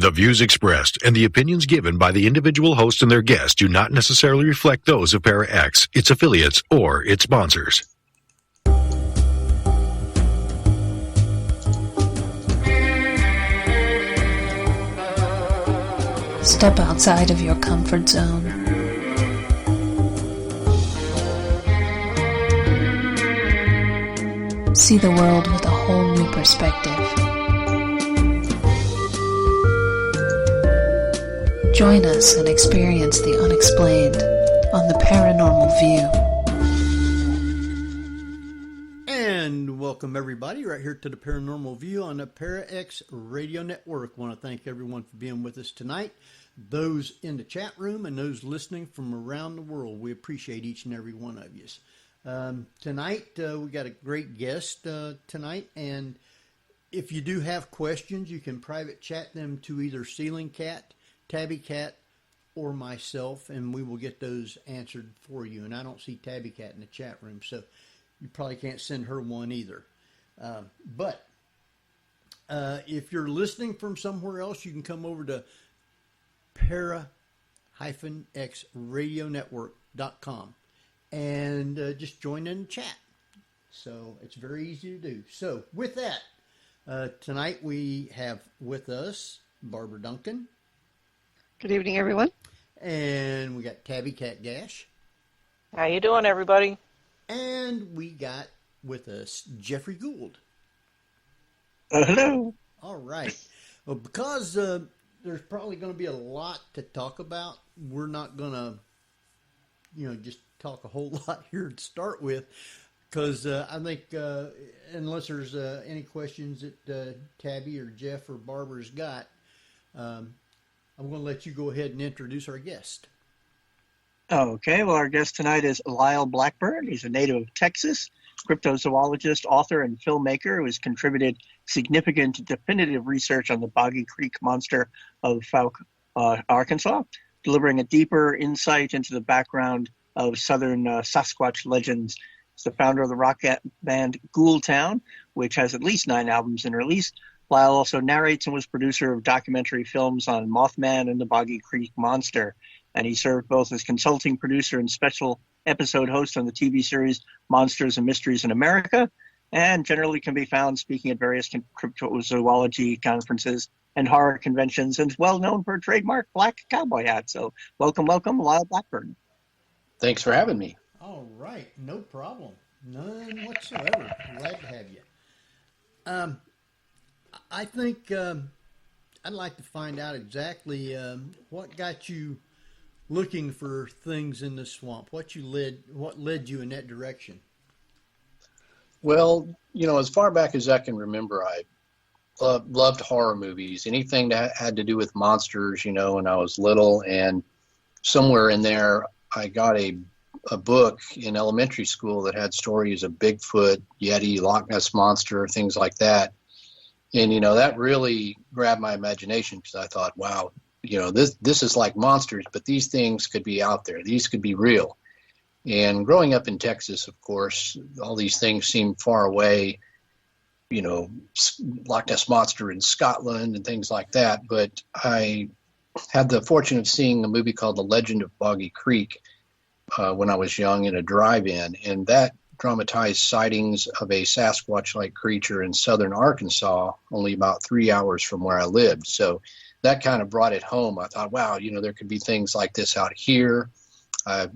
The views expressed and the opinions given by the individual host and their guests do not necessarily reflect those of ParaX, its affiliates, or its sponsors. Step outside of your comfort zone. See the world with a whole new perspective. Join us and experience the unexplained on the Paranormal View. And welcome everybody right here to the Paranormal View on the ParaX Radio Network. I want to thank everyone for being with us tonight. Those in the chat room and those listening from around the world, we appreciate each and every one of you. Tonight, we got a great guest tonight, and if you do have questions, you can private chat them to either Ceiling Cat, Tabby Cat, or myself, and we will get those answered for you. And I don't see Tabby Cat in the chat room, so you probably can't send her one either. But if you're listening from somewhere else, you can come over to para-xradionetwork.com and just join in the chat. So it's very easy to do. So with that, tonight we have with us Barbara Duncan. Good evening, everyone. And we got Tabby Cat Gash. How you doing, everybody? And we got with us Jeffrey Gould. Hello. All right. Well, because there's probably going to be a lot to talk about, we're not going to, just talk a whole lot here to start with. Because I think unless there's any questions that Tabby or Jeff or Barbara's got, I'm going to let you go ahead and introduce our guest. Okay, well, our guest tonight is Lyle Blackburn. He's a native of Texas, cryptozoologist, author, and filmmaker who has contributed significant definitive research on the Boggy Creek Monster of Fouke, Arkansas, delivering a deeper insight into the background of southern Sasquatch legends. He's the founder of the rock band Ghoultown, which has at least 9 albums in release. Lyle also narrates and was producer of documentary films on Mothman and the Boggy Creek Monster. And he served both as consulting producer and special episode host on the TV series Monsters and Mysteries in America, and generally can be found speaking at various cryptozoology conferences and horror conventions, and is well known for a trademark black cowboy hat. So welcome, Lyle Blackburn. Thanks for having me. All right, no problem. None whatsoever. Glad to have you. I think I'd like to find out exactly what got you looking for things in the swamp. What led you in that direction? Well, as far back as I can remember, I loved horror movies, anything that had to do with monsters, when I was little. And somewhere in there, I got a book in elementary school that had stories of Bigfoot, Yeti, Loch Ness Monster, things like that. And, that really grabbed my imagination because I thought, wow, this is like monsters, but these things could be out there. These could be real. And growing up in Texas, of course, all these things seem far away, Loch Ness Monster in Scotland and things like that. But I had the fortune of seeing a movie called The Legend of Boggy Creek when I was young in a drive-in. And that dramatized sightings of a Sasquatch-like creature in southern Arkansas, only about 3 hours from where I lived. So that kind of brought it home. I thought, wow, there could be things like this out here. I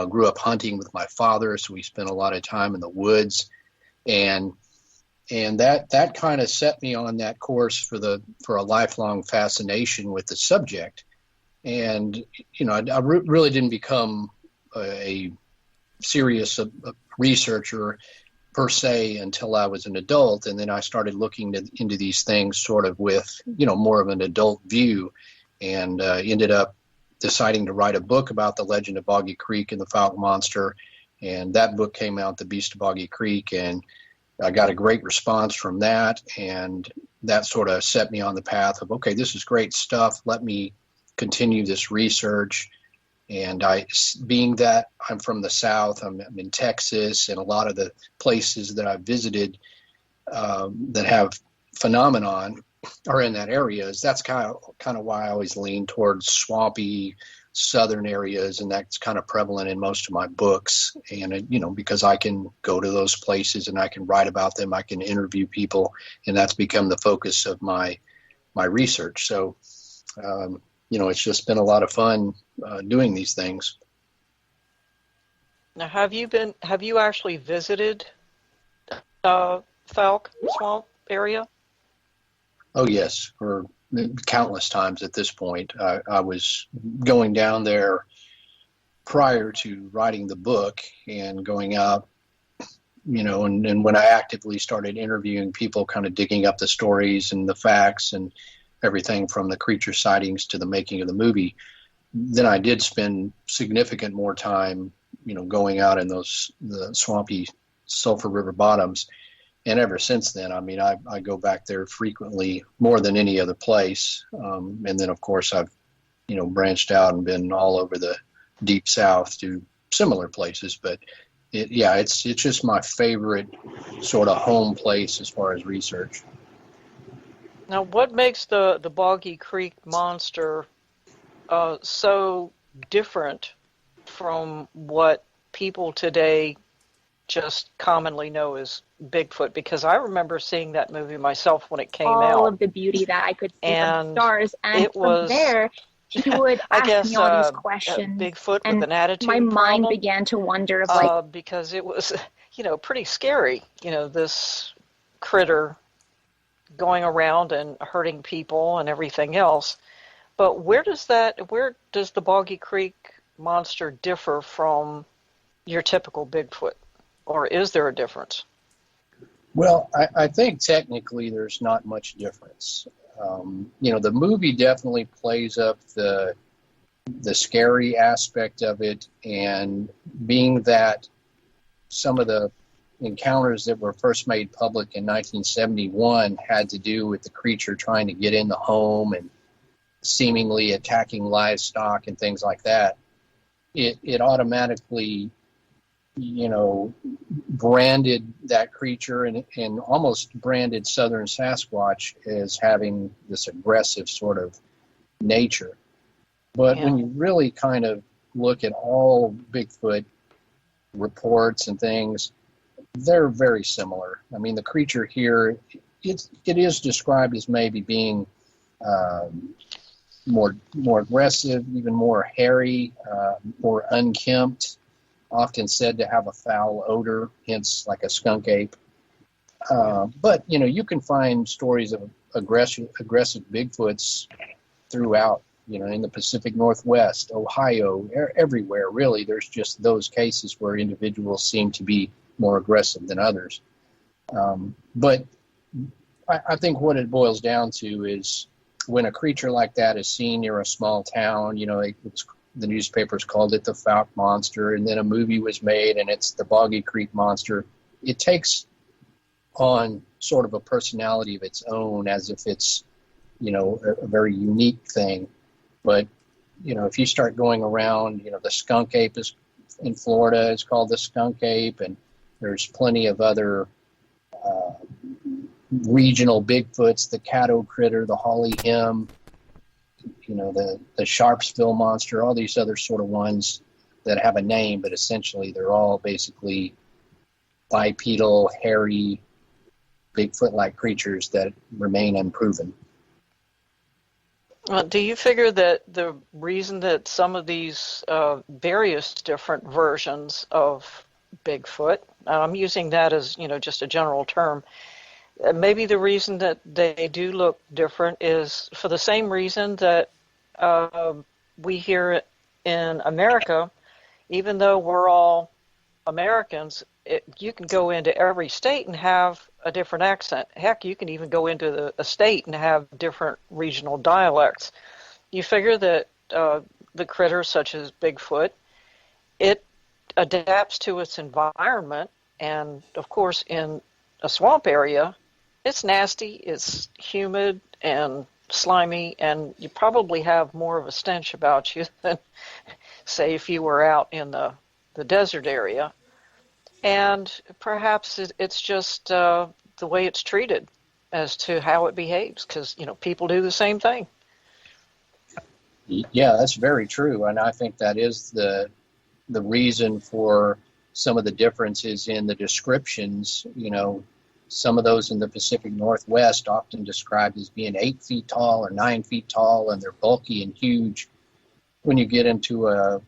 grew up hunting with my father, so we spent a lot of time in the woods, and that kind of set me on that course for a lifelong fascination with the subject. And I really didn't become a serious researcher per se until I was an adult, and then I started looking into these things sort of with more of an adult view, and ended up deciding to write a book about the legend of Boggy Creek and the Fouke Monster. And that book came out, The Beast of Boggy Creek, and I got a great response from that, and that sort of set me on the path of, okay, this is great stuff, let me continue this research. And being that I'm from the South, I'm in Texas, and a lot of the places that I've visited that have phenomenon are in that area. Is that's kind of why I always lean towards swampy southern areas, and that's kind of prevalent in most of my books. And because I can go to those places and I can write about them, I can interview people, and that's become the focus of my research. So it's just been a lot of fun doing these things. Now, have you actually visited Fouke Swamp area? Oh yes, for countless times at this point. I was going down there prior to writing the book and going out, and when I actively started interviewing people, kind of digging up the stories and the facts and everything from the creature sightings to the making of the movie, then I did spend significant more time, going out in the swampy Sulphur River bottoms. And ever since then, I go back there frequently, more than any other place. And then, of course, I've, branched out and been all over the Deep South to similar places. But it's just my favorite sort of home place as far as research. Now, what makes the Boggy Creek Monster so different from what people today just commonly know as Bigfoot? Because I remember seeing that movie myself when it came out. All of the beauty that I could see from the stars. And from there, he would ask me all these questions. Bigfoot and with an attitude my mind problem, began to wonder of because it was, pretty scary, this critter going around and hurting people and everything else. But where does the Boggy Creek Monster differ from your typical Bigfoot? Or is there a difference? Well, I think technically there's not much difference. The movie definitely plays up the scary aspect of it, and being that some of the encounters that were first made public in 1971 had to do with the creature trying to get in the home and seemingly attacking livestock and things like that, it automatically branded that creature and almost branded Southern Sasquatch as having this aggressive sort of nature. But when you really kind of look at all Bigfoot reports and things, they're very similar. I mean, the creature here, it is described as maybe being more aggressive, even more hairy, more unkempt, often said to have a foul odor, hence like a skunk ape. But, you can find stories of aggressive Bigfoots throughout, in the Pacific Northwest, Ohio, everywhere, really. There's just those cases where individuals seem to be more aggressive than others. But I think what it boils down to is when a creature like that is seen near a small town, the newspapers called it the Fouke Monster, and then a movie was made, and it's the Boggy Creek Monster. It takes on sort of a personality of its own, as if it's, a very unique thing. But, if you start going around, the skunk ape is in Florida, it's called the skunk ape, and there's plenty of other regional Bigfoots, the Caddo critter, the Holly Him, the Sharpsville Monster, all these other sort of ones that have a name, but essentially they're all basically bipedal, hairy, Bigfoot-like creatures that remain unproven. Do you figure that the reason that some of these various different versions of Bigfoot, I'm using that as, just a general term, maybe the reason that they do look different is for the same reason that we here in America, even though we're all Americans, you can go into every state and have a different accent. Heck, you can even go into a state and have different regional dialects. You figure that the critters such as Bigfoot, it adapts to its environment, and of course in a swamp area, it's nasty, it's humid and slimy, and you probably have more of a stench about you than, say, if you were out in the desert area. And perhaps it's just the way it's treated. as to how it behaves, because people do the same thing. Yeah, that's very true, and I think that is the reason for some of the differences in the descriptions. Some of those in the Pacific Northwest often described as being 8 feet tall or 9 feet tall, and they're bulky and huge. When you get into a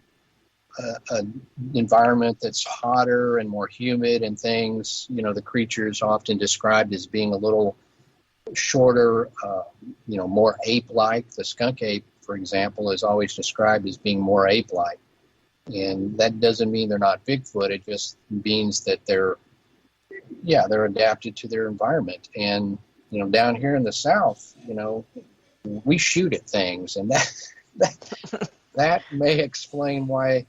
environment that's hotter and more humid and things, the creature is often described as being a little shorter, more ape-like. The skunk ape, for example, is always described as being more ape-like. And that doesn't mean they're not Bigfoot. It just means that they're adapted to their environment. And, down here in the South, we shoot at things, and that may explain why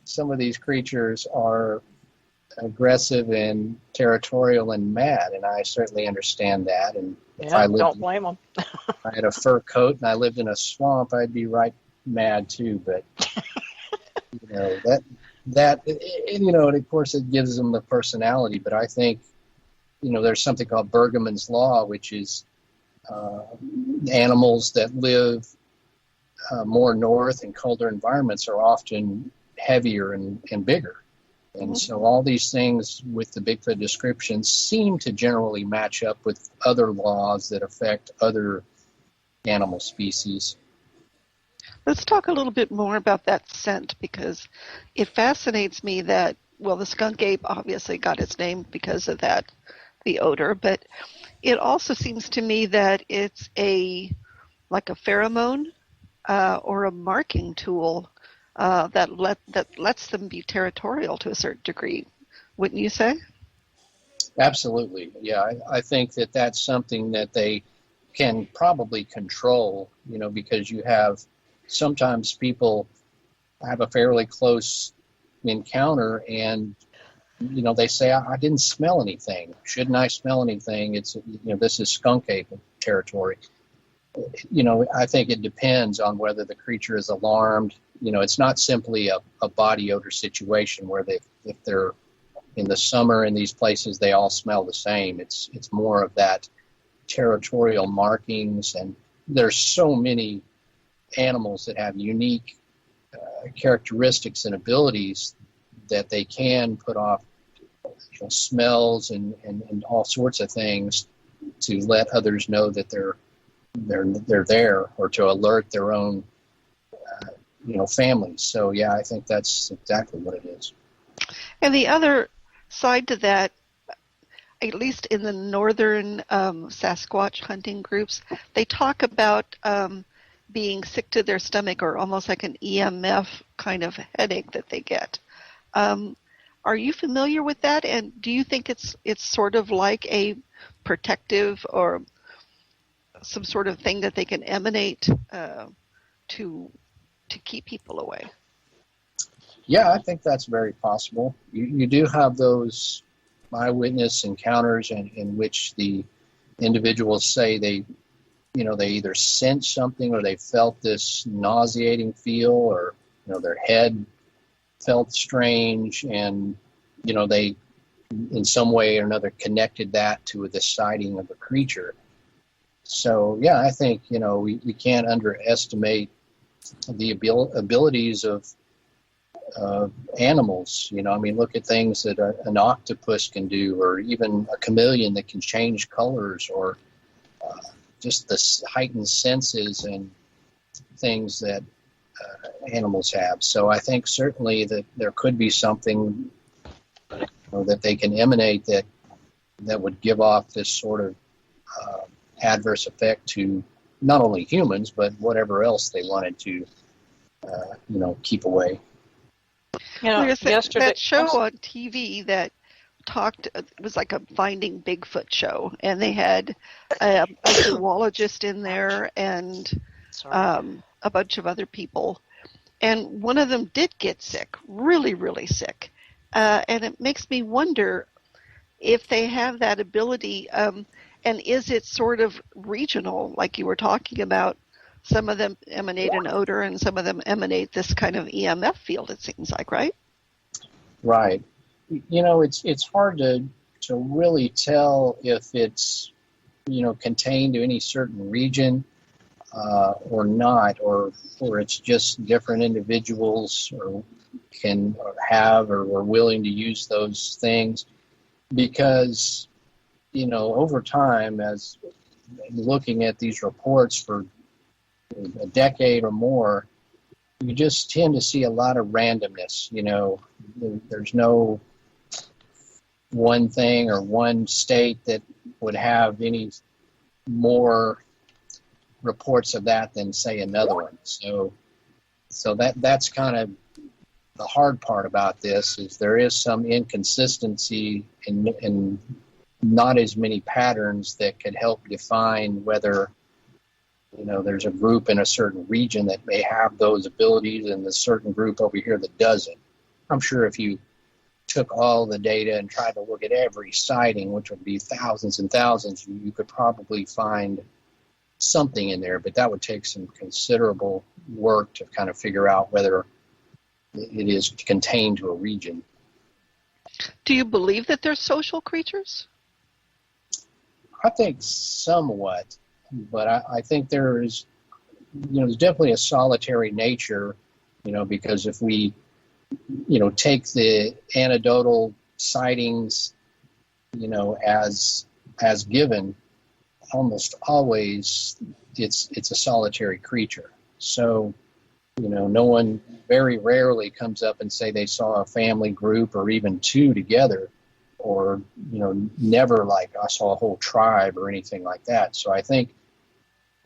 some of these creatures are aggressive and territorial and mad, and I certainly understand that. And if don't blame them. I had a fur coat and I lived in a swamp, I'd be right mad too. But and of course it gives them the personality. But I think there's something called Bergman's Law, which is animals that live more north and colder environments are often heavier and bigger. And so all these things with the Bigfoot description seem to generally match up with other laws that affect other animal species. Let's talk a little bit more about that scent, because it fascinates me that, the skunk ape obviously got its name because of that, the odor, but it also seems to me that it's like a pheromone or a marking tool that lets them be territorial to a certain degree, wouldn't you say? Absolutely, yeah. I think that's something that they can probably control, because you have sometimes people have a fairly close encounter and they say, I didn't smell anything. Shouldn't I smell anything? It's this is skunk ape territory. I think it depends on whether the creature is alarmed. It's not simply a body odor situation where if they're in the summer in these places, they all smell the same. It's more of that territorial markings, and there's so many animals that have unique characteristics and abilities that they can put off smells and all sorts of things to let others know that they're there, or to alert their own families. So yeah, I think that's exactly what it is. And the other side to that, at least in the northern Sasquatch hunting groups, they talk about being sick to their stomach, or almost like an EMF kind of headache that they get. Are you familiar with that? And do you think it's sort of like a protective or some sort of thing that they can emanate to keep people away? Yeah, I think that's very possible. You do have those eyewitness encounters in which the individuals say they either sensed something, or they felt this nauseating feel, or their head felt strange, and they in some way or another connected that to the sighting of a creature. So yeah, I think we can't underestimate the abilities of animals. Look at things that an octopus can do, or even a chameleon that can change colors, or just the heightened senses and things that animals have. So I think certainly that there could be something that they can emanate that would give off this sort of adverse effect to not only humans, but whatever else they wanted to keep away. There's that show on TV that it was like a Finding Bigfoot show, and they had a zoologist in there and a bunch of other people, and one of them did get sick, really, really sick, and it makes me wonder if they have that ability, and is it sort of regional, like you were talking about? Some of them emanate an odor, and some of them emanate this kind of EMF field, it seems like, right? Right. It's hard to really tell if it's contained to any certain region or not, or it's just different individuals or can have or are willing to use those things. Because, over time, as looking at these reports for a decade or more, you just tend to see a lot of randomness. There's no one thing or one state that would have any more reports of that than, say, another one. So that's kind of the hard part about this, is there is some inconsistency in not as many patterns that could help define whether there's a group in a certain region that may have those abilities and a certain group over here that doesn't. I'm sure if you took all the data and tried to look at every sighting, which would be thousands and thousands, you could probably find something in there, but that would take some considerable work to kind of figure out whether it is contained to a region. Do you believe that they're social creatures? I think somewhat, but I think there's definitely a solitary nature, because if we, take the anecdotal sightings, as given, almost always it's a solitary creature. So, no one very rarely comes up and say they saw a family group or even two together, or, never like I saw a whole tribe or anything like that. So I think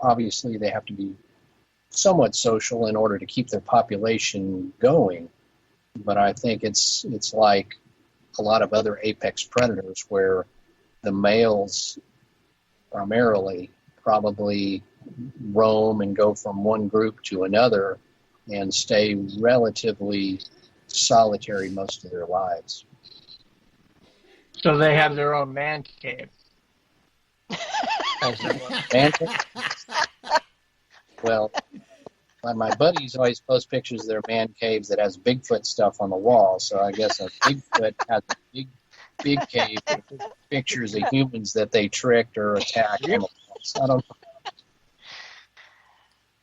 obviously they have to be somewhat social in order to keep their population going. But I think it's like a lot of other apex predators where the males primarily probably roam and go from one group to another and stay relatively solitary most of their lives. So they have their own man cave. Man cave? Well, my buddies always post pictures of their man caves that has Bigfoot stuff on the wall. So I guess a Bigfoot has a big cave with pictures of humans that they tricked or attacked on the walls. I don't know.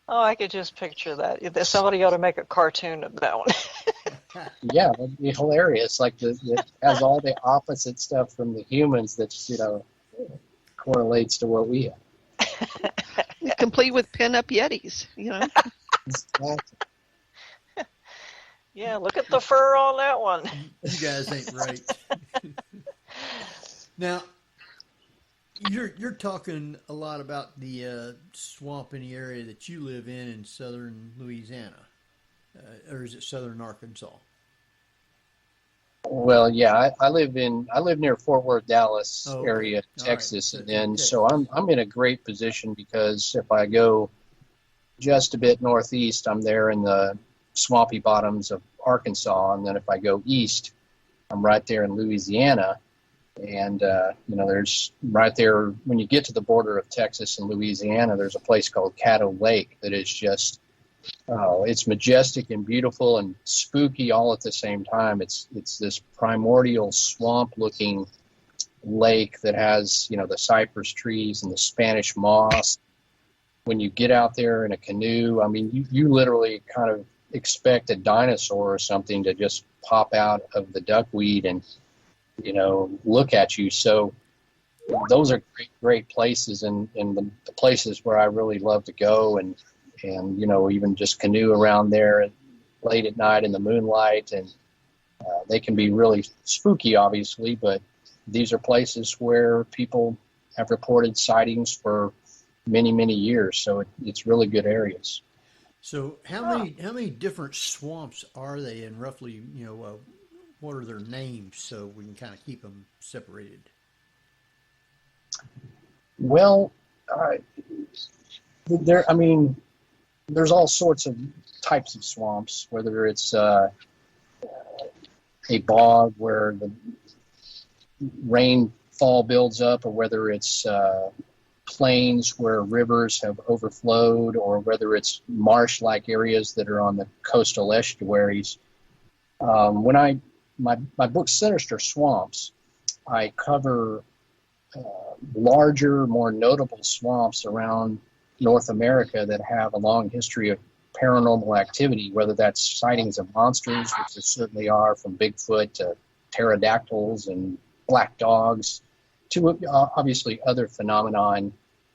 Oh, I could just picture that. Somebody ought to make a cartoon of that one. Yeah, that'd be hilarious. Like it has all the opposite stuff from the humans that correlates to what we have. Complete with pin-up Yetis, Exactly. Yeah, look at the fur on that one. You guys ain't right. Now, you're talking a lot about the swamp in the area that you live in southern Louisiana, or is it southern Arkansas? Well, yeah, I live near Fort Worth, Dallas area, Texas, right. And so I'm in a great position because if I go just a bit northeast, I'm there in the swampy bottoms of Arkansas, and then if I go east, I'm right there in Louisiana. And there's right there when you get to the border of Texas and Louisiana, there's a place called Caddo Lake that is just it's majestic and beautiful and spooky all at the same time. It's this primordial swamp-looking lake that has the cypress trees and the Spanish moss. When you get out there in a canoe, I mean, you literally kind of expect a dinosaur or something to just pop out of the duckweed and look at you. So those are great places, and the places where I really love to go and even just canoe around there late at night in the moonlight. And they can be really spooky, obviously, but these are places where people have reported sightings for many, many years. So it's really good areas. So how many different swamps are they, and roughly, what are their names so we can kind of keep them separated? Well, there's all sorts of types of swamps, whether it's a bog where the rainfall builds up, or whether it's plains where rivers have overflowed, or whether it's marsh-like areas that are on the coastal estuaries. My book Sinister Swamps, I cover larger, more notable swamps around North America that have a long history of paranormal activity, whether that's sightings of monsters, which there certainly are, from Bigfoot to pterodactyls and black dogs, to obviously other phenomenon.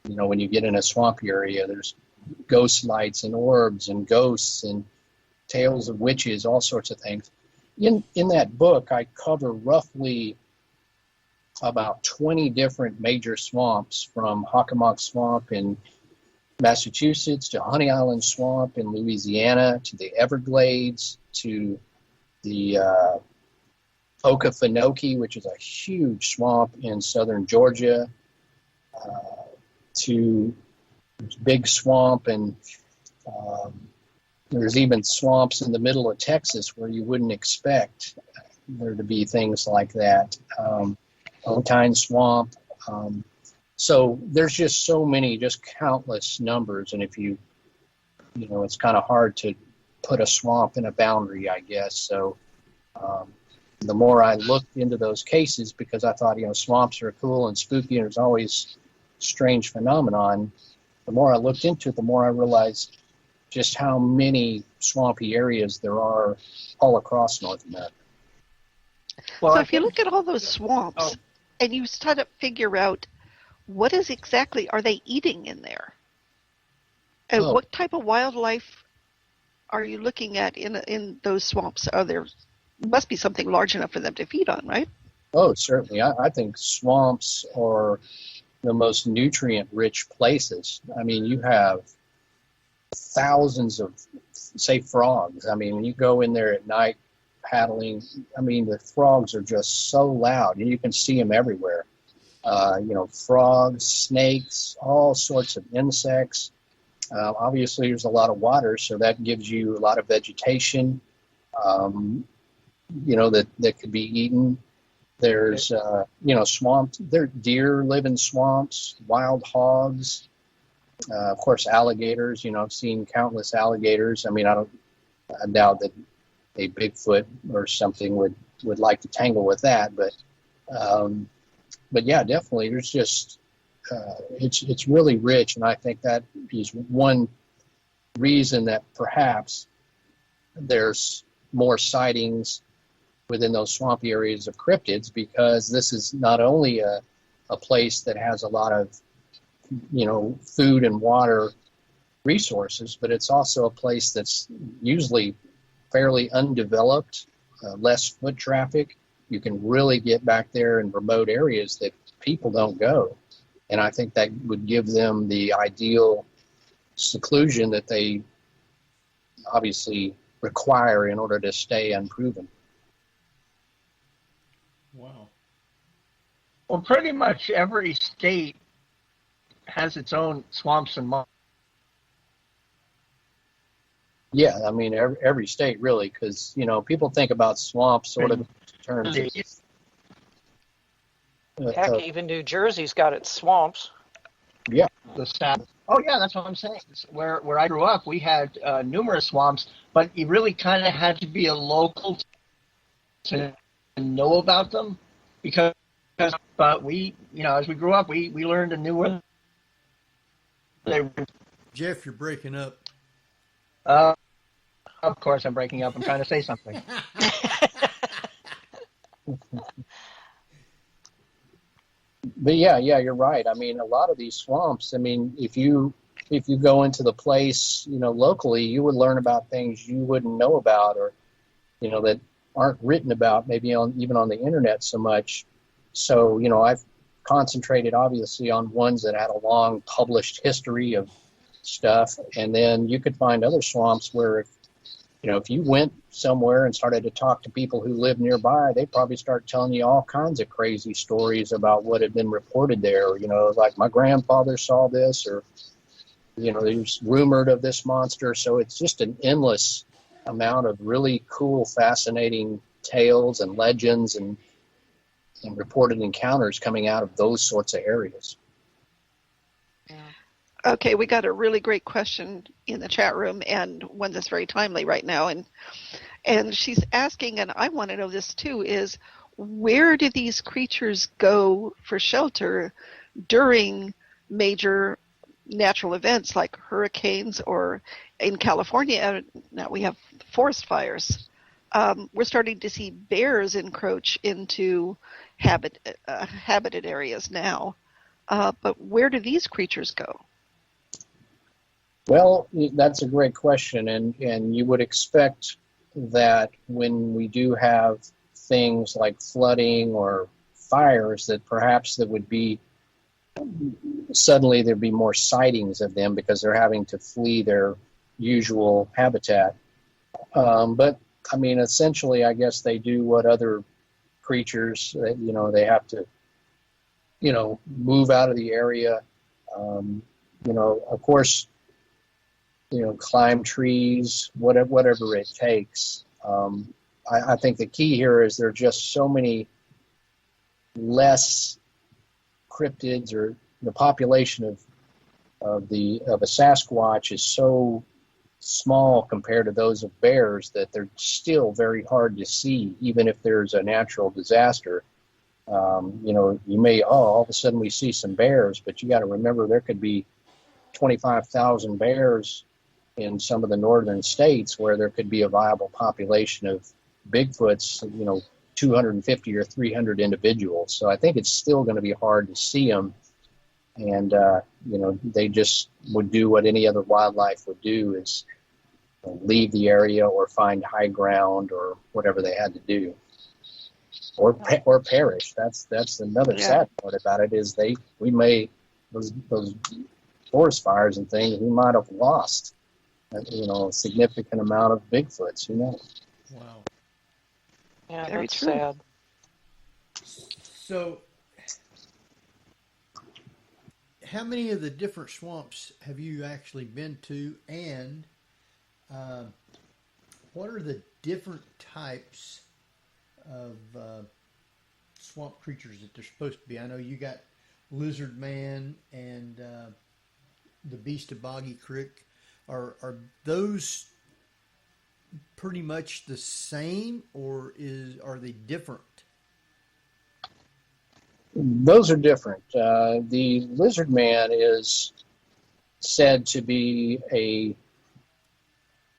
You know, when you get in a swampy area, there's ghost lights and orbs and ghosts and tales of witches, all sorts of things. In that book, I cover roughly about 20 different major swamps, from Hockomock Swamp in Massachusetts to Honey Island Swamp in Louisiana to the Everglades to the Okefenokee, which is a huge swamp in southern Georgia, to Big Swamp, and there's even swamps in the middle of Texas where you wouldn't expect there to be things like that. Otine Swamp. So there's just so many, just countless numbers. And if you know, it's kind of hard to put a swamp in a boundary, I guess. So the more I looked into those cases, because I thought, you know, swamps are cool and spooky and there's always strange phenomenon, the more I looked into it, the more I realized just how many swampy areas there are all across North America. Well, so if you look at all those swamps and you start to figure out what is exactly are they eating in there, and what type of wildlife are you looking at in those swamps? Must be something large enough for them to feed on, right? Oh, certainly. I think swamps are the most nutrient-rich places. I mean, you have thousands of, say, frogs. I mean, when you go in there at night paddling, I mean, the frogs are just so loud, and you can see them everywhere. You know, frogs, snakes, all sorts of insects. Obviously, there's a lot of water, so that gives you a lot of vegetation, you know, that could be eaten. There's, you know, swamps. There, deer live in swamps, wild hogs, of course, alligators. You know, I've seen countless alligators. I mean, I doubt that a Bigfoot or something would like to tangle with that, but yeah, definitely. There's just it's really rich, and I think that is one reason that perhaps there's more sightings within those swampy areas of cryptids, because this is not only a place that has a lot of, you know, food and water resources, but it's also a place that's usually fairly undeveloped, less foot traffic. You can really get back there in remote areas that people don't go. And I think that would give them the ideal seclusion that they obviously require in order to stay unproven. Wow. Well, pretty much every state has its own swamps and marshes. Yeah, I mean, every state really, because, you know, people think about swamps sort of in terms of... Heck, even New Jersey's got its swamps. Yeah. The South. Oh, yeah, that's what I'm saying. Where I grew up, we had numerous swamps, but you really kind of had to be a local to know about them, but we, you know, as we grew up, we learned and knew where they were. Jeff, you're breaking up. Of course I'm breaking up. I'm trying to say something. But yeah, you're right. I mean, a lot of these swamps, I mean, if you go into the place, you know, locally, you would learn about things you wouldn't know about, or, you know, that aren't written about maybe even on the internet so much. So, you know, I've concentrated obviously on ones that had a long published history of stuff. And then you could find other swamps where, you know, if you went somewhere and started to talk to people who live nearby, they'd probably start telling you all kinds of crazy stories about what had been reported there. You know, like my grandfather saw this, or, you know, there's rumored of this monster. So it's just an endless amount of really cool, fascinating tales and legends and reported encounters coming out of those sorts of areas. Okay, we got a really great question in the chat room, and one that's very timely right now. And she's asking, and I want to know this too, is where do these creatures go for shelter during major natural events like hurricanes, or in California, now we have forest fires. We're starting to see bears encroach into habited areas now. But where do these creatures go? Well, that's a great question, and you would expect that when we do have things like flooding or fires, that perhaps there would be suddenly there'd be more sightings of them because they're having to flee their usual habitat. But I mean, essentially, I guess they do what other creatures, they have to, move out of the area. Of course, climb trees, whatever it takes. I think the key here is there are just so many less cryptids, or the population of a Sasquatch is so small compared to those of bears that they're still very hard to see, even if there's a natural disaster. You may, all of a sudden we see some bears, but you got to remember there could be 25,000 bears in some of the northern states where there could be a viable population of Bigfoots, 250 or 300 individuals. So I think it's still going to be hard to see them. And, they just would do what any other wildlife would do, is leave the area or find high ground or whatever they had to do, or perish. That's another sad part about it, is those forest fires and things, we might have lost, a significant amount of Bigfoots. Who knows? Wow. Yeah, Very that's true. sad. So, how many of the different swamps have you actually been to, and what are the different types of swamp creatures that they're supposed to be? I know you got lizard man and the beast of Boggy Creek. Are those pretty much the same, or are they different? Those are different. The lizard man is said to be a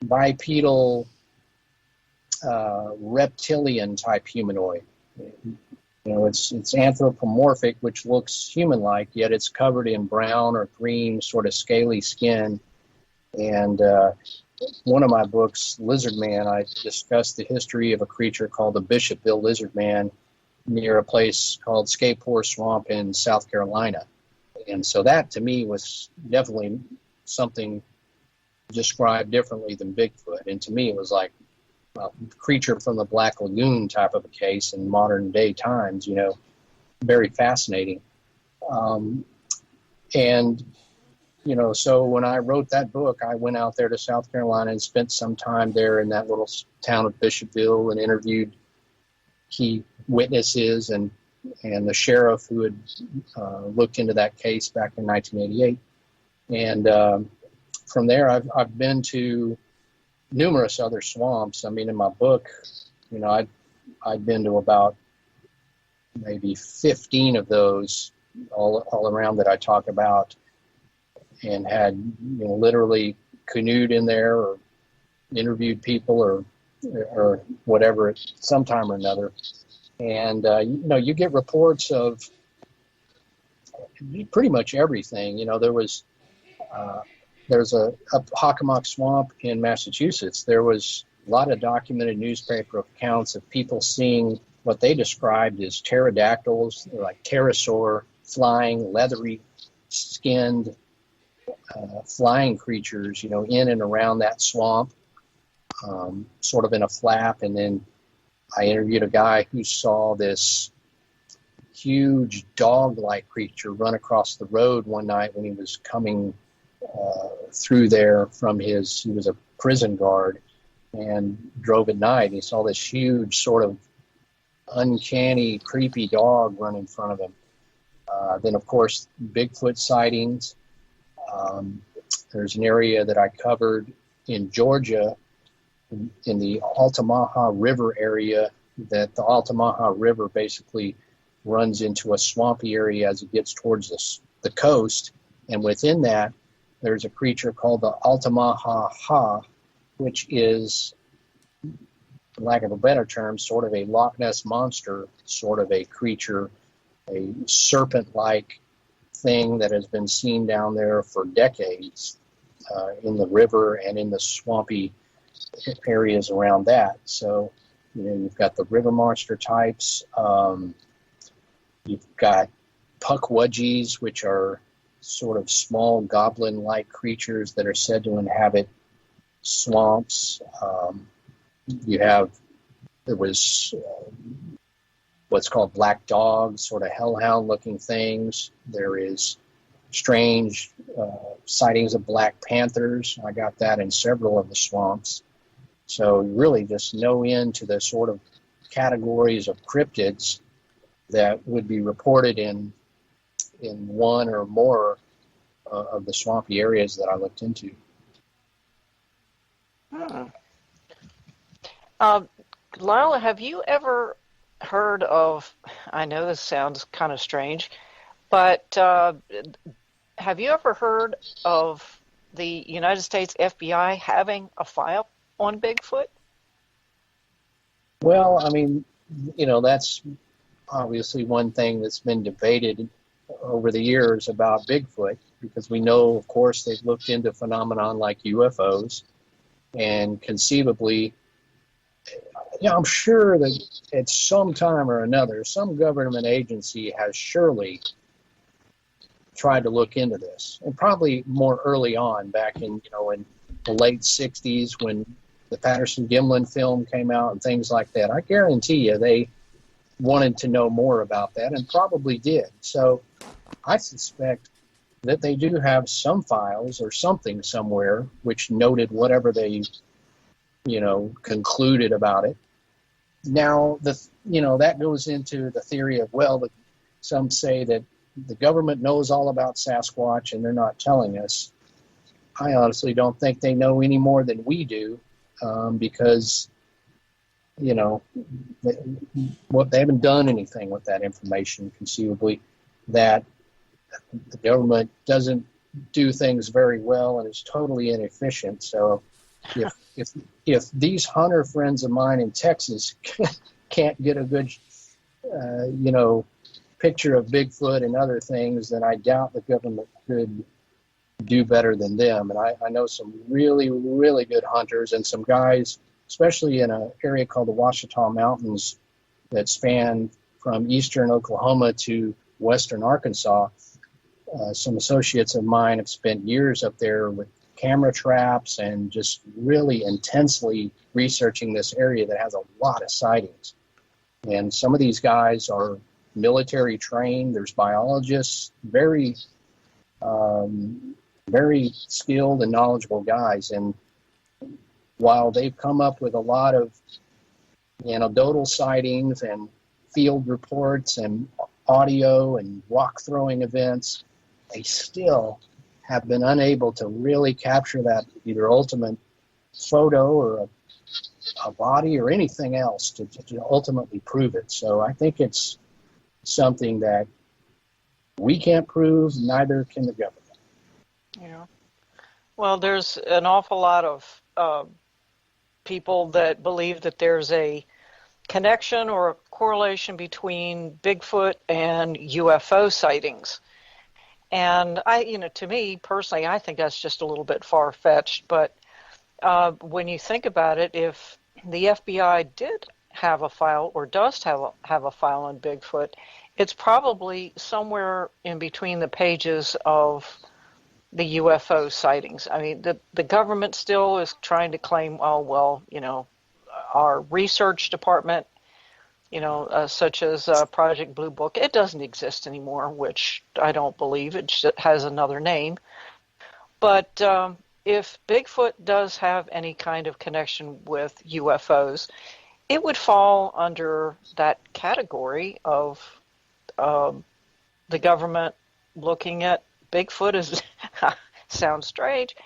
bipedal reptilian type humanoid. It's anthropomorphic, which looks human-like, yet it's covered in brown or green, sort of scaly skin. And one of my books, Lizard Man, I discussed the history of a creature called the Bishopville lizard man near a place called Scapore Swamp in South Carolina. And so that, to me, was definitely something described differently than Bigfoot. And to me, it was like a creature from the Black Lagoon type of a case in modern day times, very fascinating. So when I wrote that book, I went out there to South Carolina and spent some time there in that little town of Bishopville and interviewed key witnesses and the sheriff who had looked into that case back in 1988. And from there, I've been to numerous other swamps. I mean, in my book, I'd been to about maybe 15 of those all around that I talk about, and had literally canoed in there or interviewed people or whatever at some time or another. And you get reports of pretty much everything. There's a Hockomock Swamp in Massachusetts. There was a lot of documented newspaper accounts of people seeing what they described as pterodactyls, like pterosaur, flying, leathery skinned flying creatures, in and around that swamp, sort of in a flap. And then I interviewed a guy who saw this huge dog-like creature run across the road one night when he was coming through there he was a prison guard and drove at night. And he saw this huge sort of uncanny, creepy dog run in front of him. Then, of course, Bigfoot sightings. There's an area that I covered in Georgia, in the Altamaha River area, that the Altamaha River basically runs into a swampy area as it gets towards the coast. And within that, there's a creature called the Altamaha, which is, for lack of a better term, sort of a Loch Ness monster, sort of a creature, a serpent-like thing that has been seen down there for decades in the river and in the swampy areas around that. So, you've got the river monster types. You've got puckwudgies, which are sort of small goblin-like creatures that are said to inhabit swamps. There was what's called black dogs, sort of hellhound-looking things. There is strange sightings of black panthers. I got that in several of the swamps. So really just no end to the sort of categories of cryptids that would be reported in one or more of the swampy areas that I looked into. Lyle, have you ever heard of, I know this sounds kind of strange, but have you ever heard of the United States FBI having a file on Bigfoot? Well, I mean, that's obviously one thing that's been debated over the years about Bigfoot, because we know, of course, they've looked into phenomenon like UFOs, and conceivably, I'm sure that at some time or another, some government agency has surely tried to look into this, and probably more early on, back in in the late 60s when the Patterson-Gimlin film came out and things like that. I guarantee you they wanted to know more about that, and probably did. So I suspect that they do have some files or something somewhere which noted whatever they concluded about it. Now, that goes into the theory of, some say that the government knows all about Sasquatch and they're not telling us. I honestly don't think they know any more than we do, because, they haven't done anything with that information, conceivably, that the government doesn't do things very well and is totally inefficient. So if these hunter friends of mine in Texas can't get a good, picture of Bigfoot and other things, then I doubt the government could do better than them. And I know some really, really good hunters, and some guys, especially in an area called the Ouachita Mountains that span from eastern Oklahoma to western Arkansas. Some associates of mine have spent years up there with camera traps and just really intensely researching this area that has a lot of sightings. And some of these guys are military trained. There's biologists, very, very skilled and knowledgeable guys. And while they've come up with a lot of anecdotal sightings and field reports and audio and rock throwing events, they still have been unable to really capture that either ultimate photo or a body or anything else to ultimately prove it. So I think it's something that we can't prove, neither can the government. Yeah. Well, there's an awful lot of people that believe that there's a connection or a correlation between Bigfoot and UFO sightings. And to me personally, I think that's just a little bit far-fetched. But when you think about it, if the FBI did have a file or does have a file on Bigfoot, it's probably somewhere in between the pages of the UFO sightings. I mean, the government still is trying to claim, our research department, such as Project Blue Book, it doesn't exist anymore, which I don't believe. It has another name. But if Bigfoot does have any kind of connection with UFOs, it would fall under that category of the government looking at Bigfoot as, sounds strange,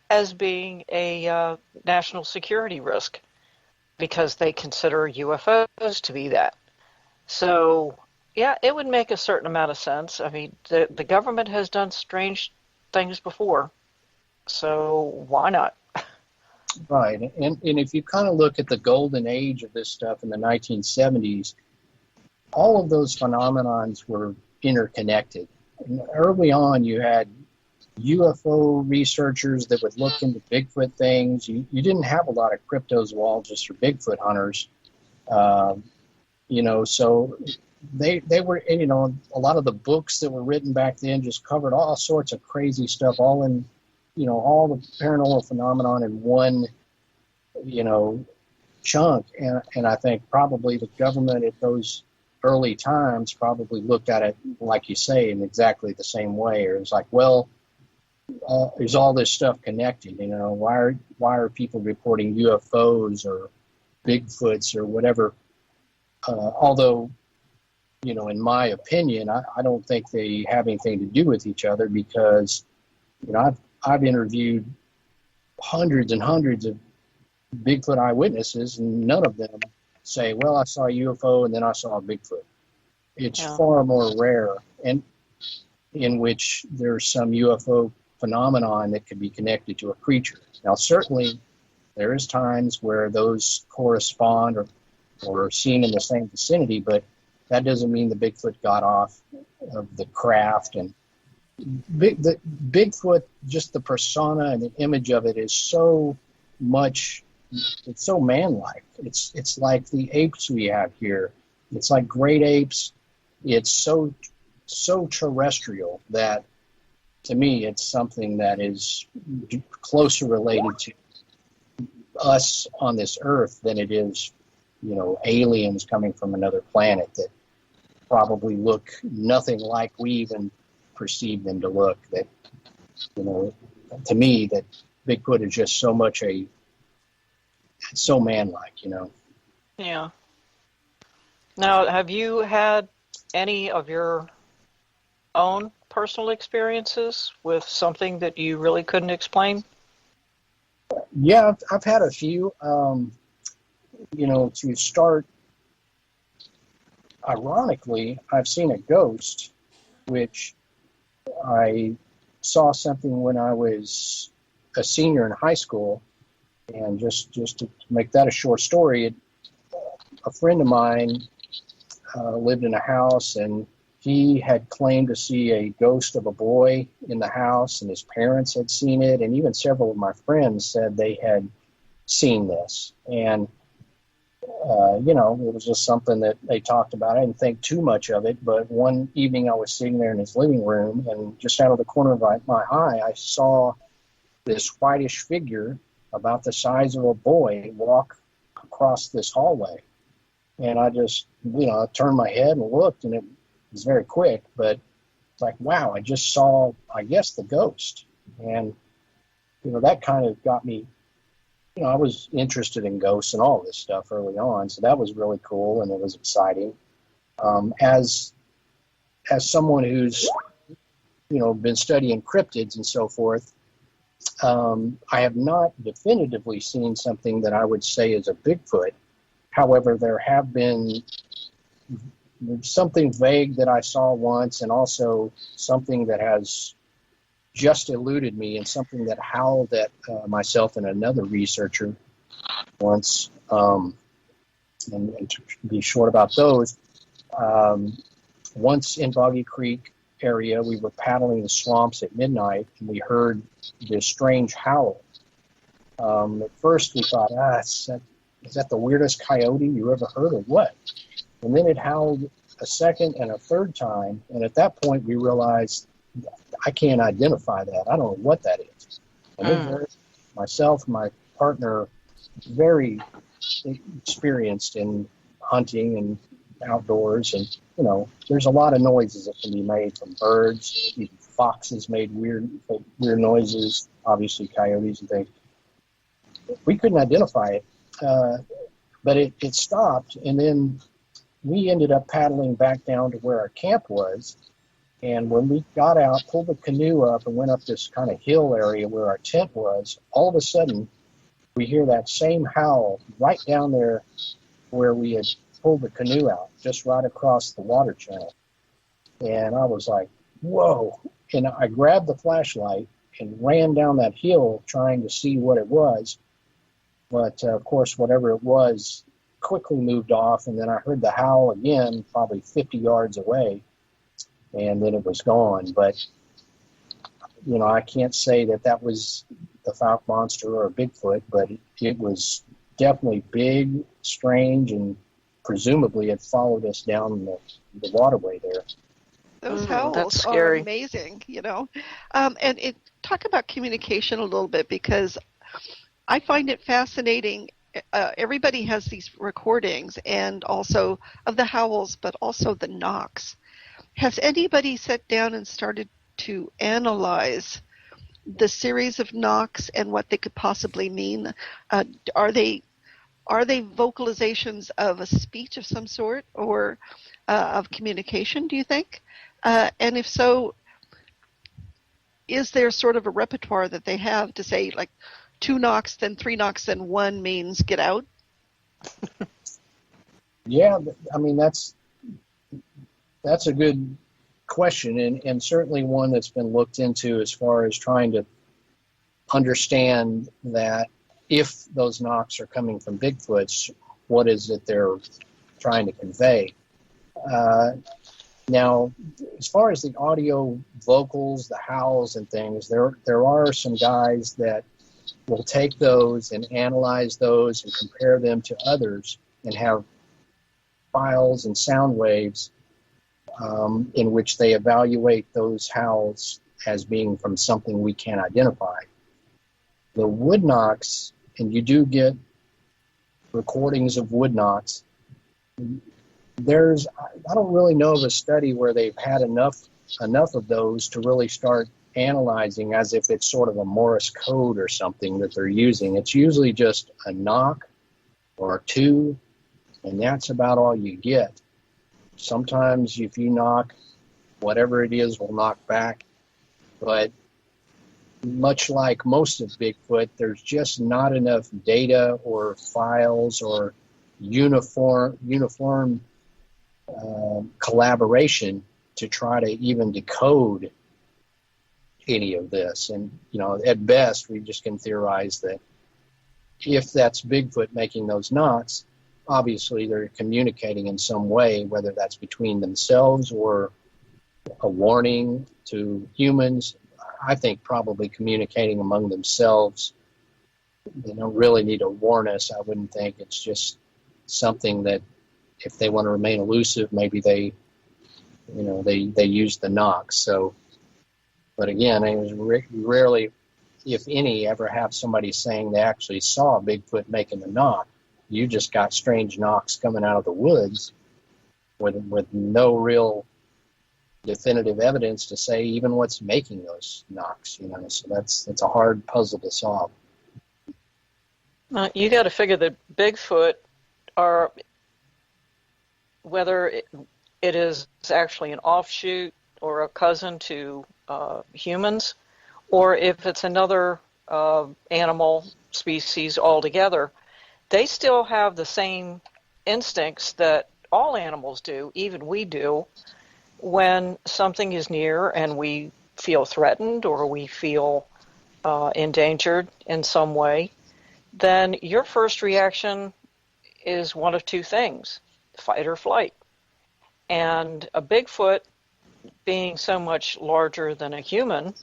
as being a national security risk, because they consider UFOs to be that. So Yeah, it would make a certain amount of sense. I mean, the government has done strange things before, so why not? Right. And if you kind of look at the golden age of this stuff in the 1970s, all of those phenomenons were interconnected. And early on, you had UFO researchers that would look into Bigfoot things. You didn't have a lot of cryptozoologists or Bigfoot hunters. So they were, and, a lot of the books that were written back then just covered all sorts of crazy stuff, all in, all the paranormal phenomenon in one, chunk. And I think probably the government at those early times probably looked at it, like you say, in exactly the same way. Or it's like, well, is all this stuff connected? Why are people reporting UFOs or Bigfoots or whatever? Although, in my opinion, I don't think they have anything to do with each other, because, I've interviewed hundreds and hundreds of Bigfoot eyewitnesses, and none of them say, well, I saw a UFO and then I saw a Bigfoot. It's far more rare, and in which there's some UFO phenomenon that could be connected to a creature. Now, certainly there is times where those correspond or are seen in the same vicinity, but that doesn't mean the Bigfoot got off of the craft. And the Bigfoot, just the persona and the image of it is so much, it's so man-like. It's like the apes we have here. It's like great apes. It's so terrestrial that, to me, it's something that is closer related to us on this earth than it is, aliens coming from another planet that probably look nothing like we even perceive them to look. That, to me, that Bigfoot is just so much it's so man-like, Yeah. Now, have you had any of your own personal experiences with something that you really couldn't explain? Yeah, I've had a few. To start, ironically, I've seen a ghost, which I saw something when I was a senior in high school. And just to make that a short story, a friend of mine lived in a house, and he had claimed to see a ghost of a boy in the house, and his parents had seen it, and even several of my friends said they had seen this. And, it was just something that they talked about. I didn't think too much of it, but one evening I was sitting there in his living room, and just out of the corner of my eye, I saw this whitish figure about the size of a boy walk across this hallway. And I just, I turned my head and looked, and it was very quick, but it's like, wow, I just saw, I guess, the ghost. And, that kind of got me, I was interested in ghosts and all this stuff early on, so that was really cool, and it was exciting. As someone who's, been studying cryptids and so forth, I have not definitively seen something that I would say is a Bigfoot. However, there have been something vague that I saw once, and also something that has just eluded me, and something that howled at myself and another researcher once. And to be short about those, once in Boggy Creek area, we were paddling the swamps at midnight, and we heard this strange howl. At first we thought, is that the weirdest coyote you ever heard, or what? And then it howled a second and a third time, and at that point we realized, I can't identify that. I don't know what that is. And then myself and my partner, very experienced in hunting and outdoors, and there's a lot of noises that can be made from birds. Even foxes made weird noises, obviously coyotes and things. We couldn't identify it, but it stopped, and then we ended up paddling back down to where our camp was. And when we got out, pulled the canoe up, and went up this kind of hill area where our tent was, all of a sudden we hear that same howl right down there where we had pulled the canoe out just right across the water channel. And I was like, whoa. And I grabbed the flashlight and ran down that hill trying to see what it was. But, of course, whatever it was quickly moved off, and then I heard the howl again, probably 50 yards away, and then it was gone. But, you know, I can't say that that was the Fouke monster or a Bigfoot, but it was definitely big, strange, and presumably it followed us down the waterway there. Those howls are amazing, you know. And talk about communication a little bit, because I find it fascinating. Everybody has these recordings, and also of the howls, but also the knocks. Has anybody sat down and started to analyze the series of knocks and what they could possibly mean? Are they vocalizations of a speech of some sort, or of communication, do you think? And if so, is there sort of a repertoire that they have to say, like, 2 knocks, then 3 knocks, then 1 means get out? Yeah, I mean, that's a good question, and certainly one that's been looked into as far as trying to understand that if those knocks are coming from Bigfoots, what is it they're trying to convey? Now, as far as the audio vocals, the howls and things, there are some guys that will take those and analyze those and compare them to others and have files and sound waves in which they evaluate those howls as being from something we can't identify. The wood knocks, and you do get recordings of wood knocks, I don't really know of a study where they've had enough of those to really start analyzing as if it's sort of a Morse code or something that they're using. It's usually just a knock or 2, and that's about all you get. Sometimes if you knock, whatever it is will knock back, but much like most of Bigfoot, there's just not enough data or files or uniform collaboration to try to even decode any of this. And, you know, at best, we just can theorize that if that's Bigfoot making those knocks, obviously they're communicating in some way, whether that's between themselves or a warning to humans. I think probably communicating among themselves. They don't really need to warn us. I wouldn't think. It's just something that if they want to remain elusive, maybe they use the knocks. So, but again, it was rarely, if any, ever have somebody saying they actually saw a Bigfoot making the knock. You just got strange knocks coming out of the woods with no real definitive evidence to say even what's making those knocks, you know. So that's a hard puzzle to solve. You got to figure that Bigfoot are, whether it is actually an offshoot or a cousin to humans, or if it's another animal species altogether, they still have the same instincts that all animals do, even we do, when something is near and we feel threatened or we feel endangered in some way. Then your first reaction is one of 2 things, fight or flight. And a Bigfoot, being so much larger than a human,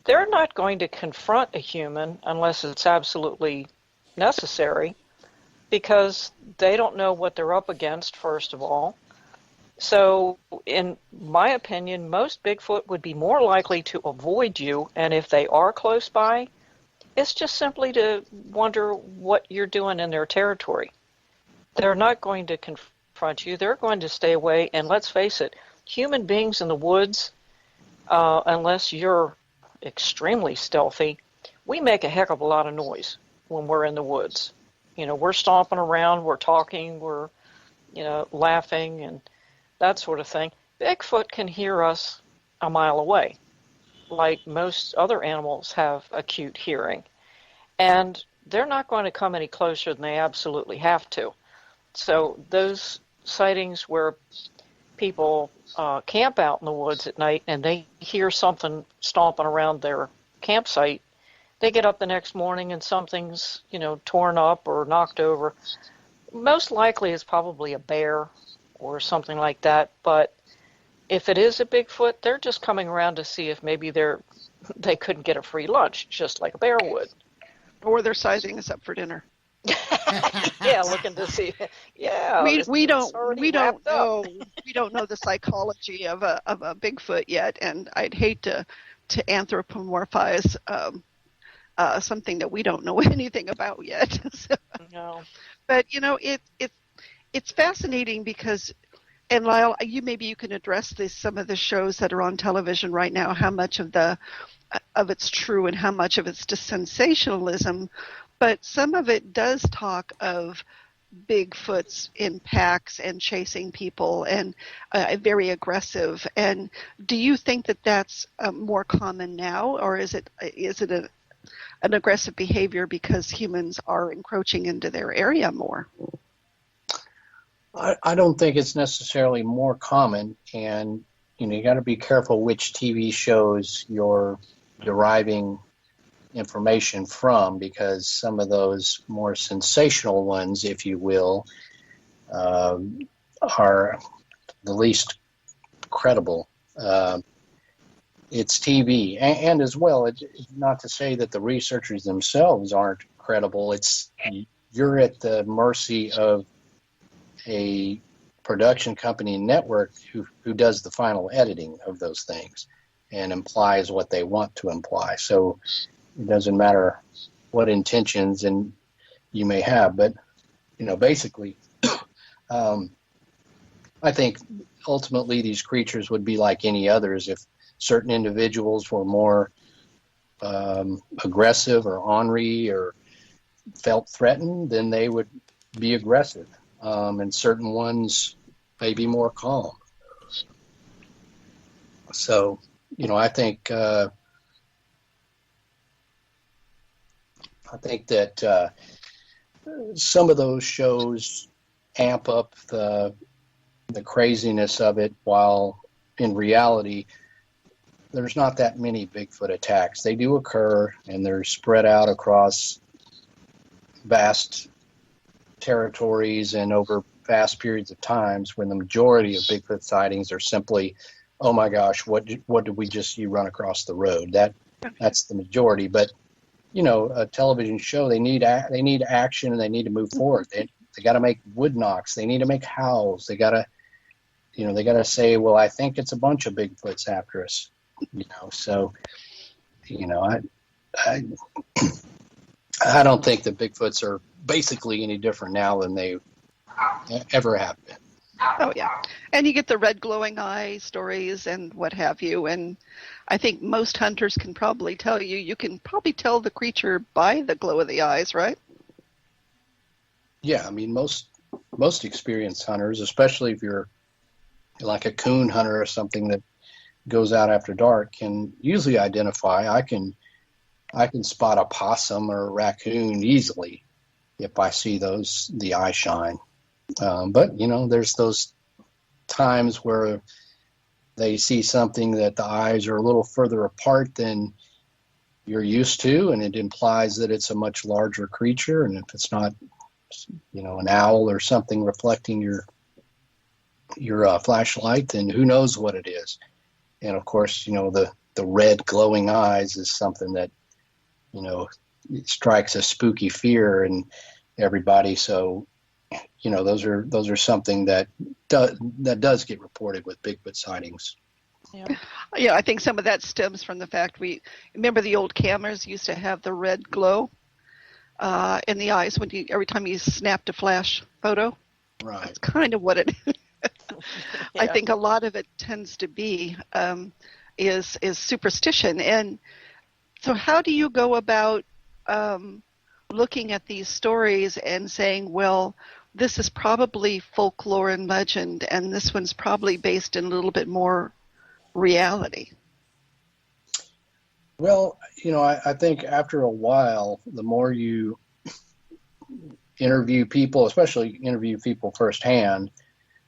they're not going to confront a human unless it's absolutely necessary, because they don't know what they're up against, first of all. So, in my opinion, most Bigfoot would be more likely to avoid you, and if they are close by, it's just simply to wonder what you're doing in their territory. They're not going to confront you. They're going to stay away, and let's face it, human beings in the woods, unless you're extremely stealthy, we make a heck of a lot of noise when we're in the woods. You know, we're stomping around, we're talking, we're, laughing and that sort of thing. Bigfoot can hear us a mile away, like most other animals have acute hearing. And they're not going to come any closer than they absolutely have to. So those sightings where people camp out in the woods at night and they hear something stomping around their campsite, they get up the next morning and something's, torn up or knocked over. Most likely it's probably a bear or something like that, but if it is a Bigfoot, they're just coming around to see if maybe they couldn't get a free lunch, just like a bear would. Or they're sizing us up for dinner. Yeah, looking to see. Yeah, we don't know the psychology of a Bigfoot yet, and I'd hate to anthropomorphize something that we don't know anything about yet. So, no. But it's fascinating because, and Lyle, maybe you can address some of the shows that are on television right now. How much of it's true and how much of it's just sensationalism, but some of it does talk of Bigfoots in packs and chasing people and very aggressive. And do you think that that's more common now, or is it an aggressive behavior because humans are encroaching into their area more? I don't think it's necessarily more common, and you got to be careful which TV shows you're deriving information from, because some of those more sensational ones, if you will, are the least credible. It's TV, and as well, it's not to say that the researchers themselves aren't credible. You're at the mercy of a production company and network who does the final editing of those things and implies what they want to imply. So it doesn't matter what intentions and you may have, but basically, I think ultimately these creatures would be like any others. If certain individuals were more aggressive or ornery or felt threatened, then they would be aggressive. And certain ones may be more calm. So, I think that some of those shows amp up the craziness of it, while in reality, there's not that many Bigfoot attacks. They do occur, and they're spread out across vast territories and over vast periods of times, when the majority of Bigfoot sightings are simply, oh my gosh, what did we just see run across the road? That's the majority. But a television show, they need action, and they need to move forward. They got to make wood knocks. They need to make howls. They got to say, well, I think it's a bunch of Bigfoots after us. So I don't think that Bigfoots are basically any different now than they ever have been. Oh, yeah. And you get the red glowing eye stories and what have you. And I think most hunters can probably tell you can probably tell the creature by the glow of the eyes, right? Yeah, I mean, most experienced hunters, especially if you're like a coon hunter or something that goes out after dark, can usually identify. I can spot a possum or a raccoon easily if I see the eye shine. But there's those times where they see something that the eyes are a little further apart than you're used to, and it implies that it's a much larger creature. And if it's not, an owl or something reflecting your flashlight, then who knows what it is. And of course, the red glowing eyes is something that, it strikes a spooky fear in everybody. So, those are something that does get reported with Bigfoot sightings. Yeah, I think some of that stems from the fact remember the old cameras used to have the red glow in the eyes every time you snapped a flash photo. Right. That's kind of what it is. Yeah. I think a lot of it tends to be is superstition. And so how do you go about looking at these stories and saying, well, this is probably folklore and legend, and this one's probably based in a little bit more reality? Well, I think after a while, the more you interview people, especially interview people firsthand,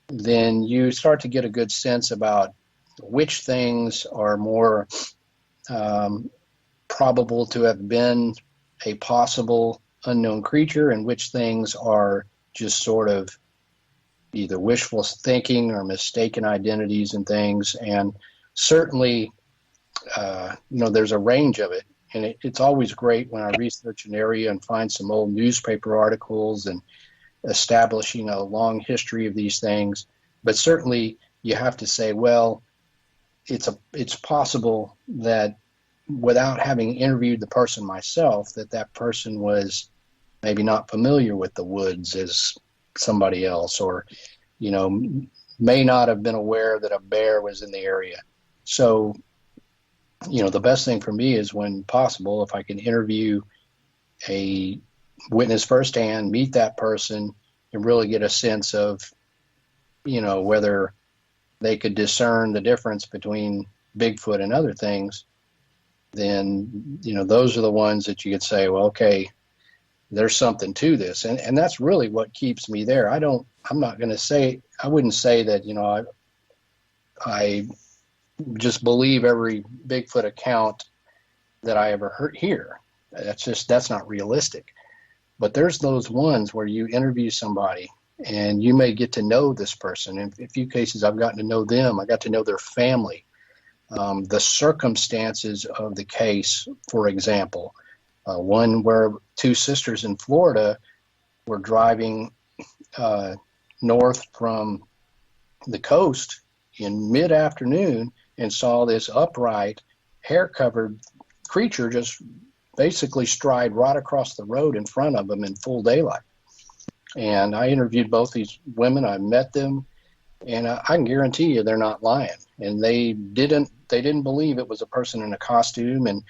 then you start to get a good sense about which things are more probable to have been a possible unknown creature and which things are just sort of either wishful thinking or mistaken identities and things. And certainly, there's a range of it. And it's always great when I research an area and find some old newspaper articles and establishing a long history of these things. But certainly you have to say, well, it's possible that without having interviewed the person myself, that person was maybe not familiar with the woods as somebody else, or, may not have been aware that a bear was in the area. So, the best thing for me is when possible, if I can interview a witness firsthand, meet that person, and really get a sense of, whether they could discern the difference between Bigfoot and other things, then, those are the ones that you could say, well, okay, there's something to this. And that's really what keeps me there. I wouldn't say that, I just believe every Bigfoot account that I ever hear. That's not realistic. But there's those ones where you interview somebody and you may get to know this person. In a few cases, I've gotten to know them. I got to know their family, the circumstances of the case, for example. One where two sisters in Florida were driving north from the coast in mid-afternoon and saw this upright, hair-covered creature just basically stride right across the road in front of them in full daylight. And I interviewed both these women. I met them, and I can guarantee you they're not lying. And they didn't believe it was a person in a costume. And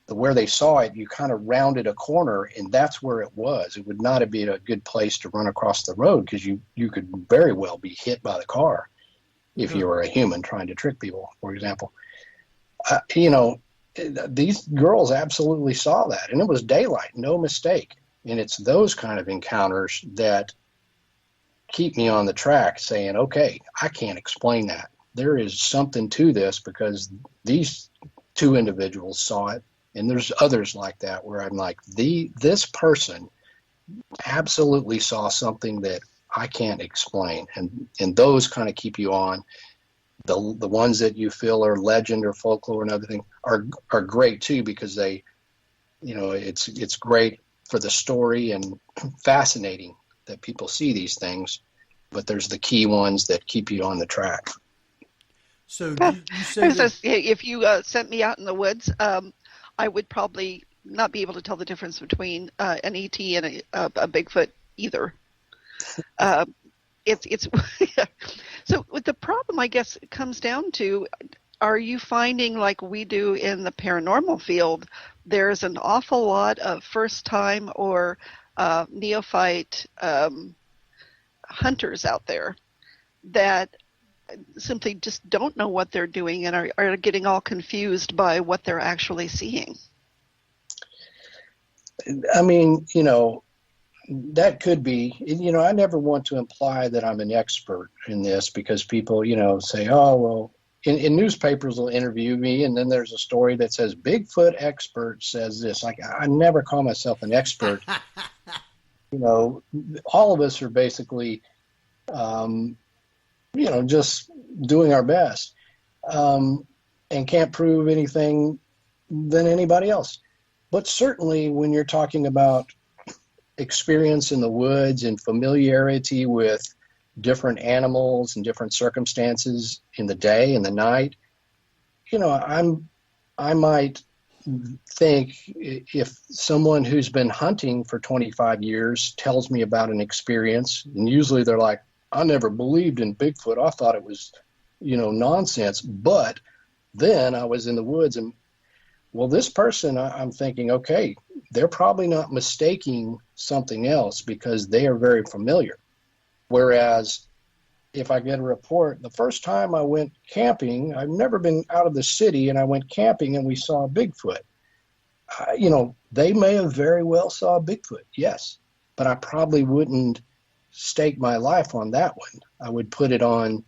where they saw it, you kind of rounded a corner, and that's where it was. It would not have been a good place to run across the road because you could very well be hit by the car if you were a human trying to trick people, for example. These girls absolutely saw that, and it was daylight, no mistake. And it's those kind of encounters that keep me on the track saying, okay, I can't explain that. There is something to this because these two individuals saw it. And there's others like that where I'm like, this person absolutely saw something that I can't explain. And those kind of keep you on. The ones that you feel are legend or folklore and other things are great too, because they, it's great for the story and fascinating that people see these things. But there's the key ones that keep you on the track. So you say if you sent me out in the woods, I would probably not be able to tell the difference between an ET and a Bigfoot either. It's So with the problem, I guess, it comes down to, are you finding, like we do in the paranormal field, there's an awful lot of first-time or neophyte hunters out there that simply just don't know what they're doing and are getting all confused by what they're actually seeing? I mean, that could be, I never want to imply that I'm an expert in this because people, say, oh, well, in newspapers will interview me and then there's a story that says Bigfoot expert says this. Like, I never call myself an expert. All of us are basically, just doing our best and can't prove anything than anybody else. But certainly when you're talking about experience in the woods and familiarity with different animals and different circumstances in the day and the night, I might think if someone who's been hunting for 25 years tells me about an experience, and usually they're like, I never believed in Bigfoot. I thought it was, nonsense. But then I was in the woods and, well, this person, I'm thinking, okay, they're probably not mistaking something else because they are very familiar. Whereas if I get a report, the first time I went camping, I've never been out of the city, and I went camping and we saw a Bigfoot. They may have very well saw a Bigfoot, yes. but I probably wouldn't stake my life on that one. I would put it on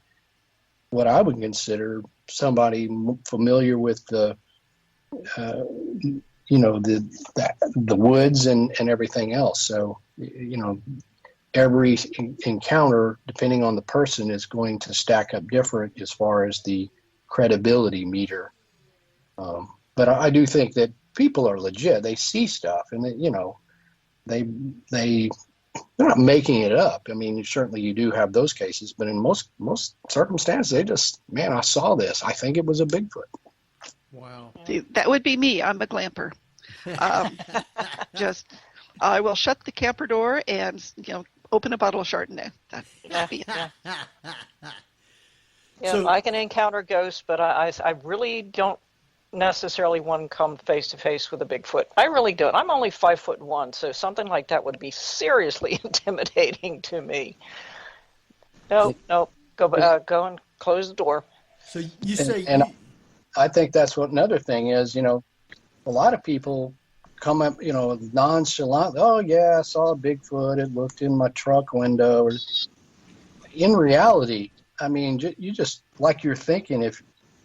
what I would consider somebody familiar with the woods and everything else. So, every encounter, depending on the person, is going to stack up different as far as the credibility meter. But I do think that people are legit. They see stuff, and they're not making it up. I mean, certainly you do have those cases, but in most circumstances, they just, man, I saw this. I think it was a Bigfoot. Wow. See, that would be me. I'm a glamper. I will shut the camper door and open a bottle of Chardonnay. That'd be it. So, I can encounter ghosts, but I really don't necessarily want to come face to face with a Bigfoot. I really don't. I'm only 5'1", so something like that would be seriously intimidating to me. No, go and close the door. So you say, and I think that's what another thing is. A lot of people come up, nonchalant. Oh yeah, I saw a Bigfoot. It looked in my truck window. In reality, I mean, you just like you're thinking.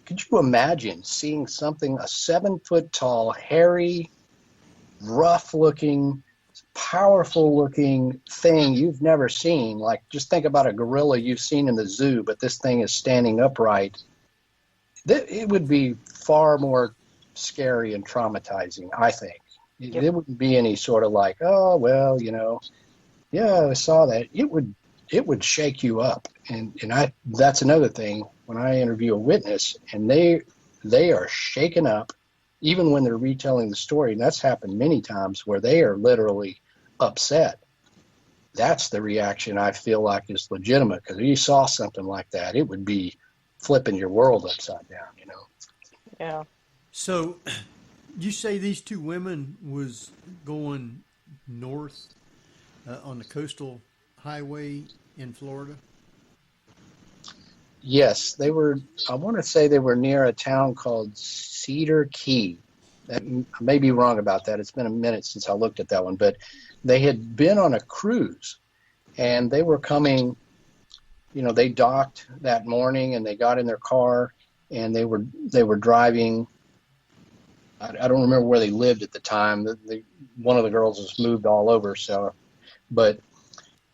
Could you imagine seeing something, a 7-foot tall, hairy, rough-looking, powerful-looking thing you've never seen? Like, just think about a gorilla you've seen in the zoo, but this thing is standing upright. It would be far more scary and traumatizing, I think. Yep. There wouldn't be any sort of like, oh, well, yeah, I saw that. It would shake you up. And that's another thing. When I interview a witness and they are shaken up, even when they're retelling the story, and that's happened many times where they are literally upset. That's the reaction I feel like is legitimate, because if you saw something like that, it would be flipping your world upside down, Yeah. So you say these two women was going north on the coastal highway in Florida? Yes, they were. I want to say they were near a town called Cedar Key. I may be wrong about that. It's been a minute since I looked at that one, but they had been on a cruise, and they were coming. They docked that morning, and they got in their car, and they were driving. I don't remember where they lived at the time. One of the girls has moved all over, but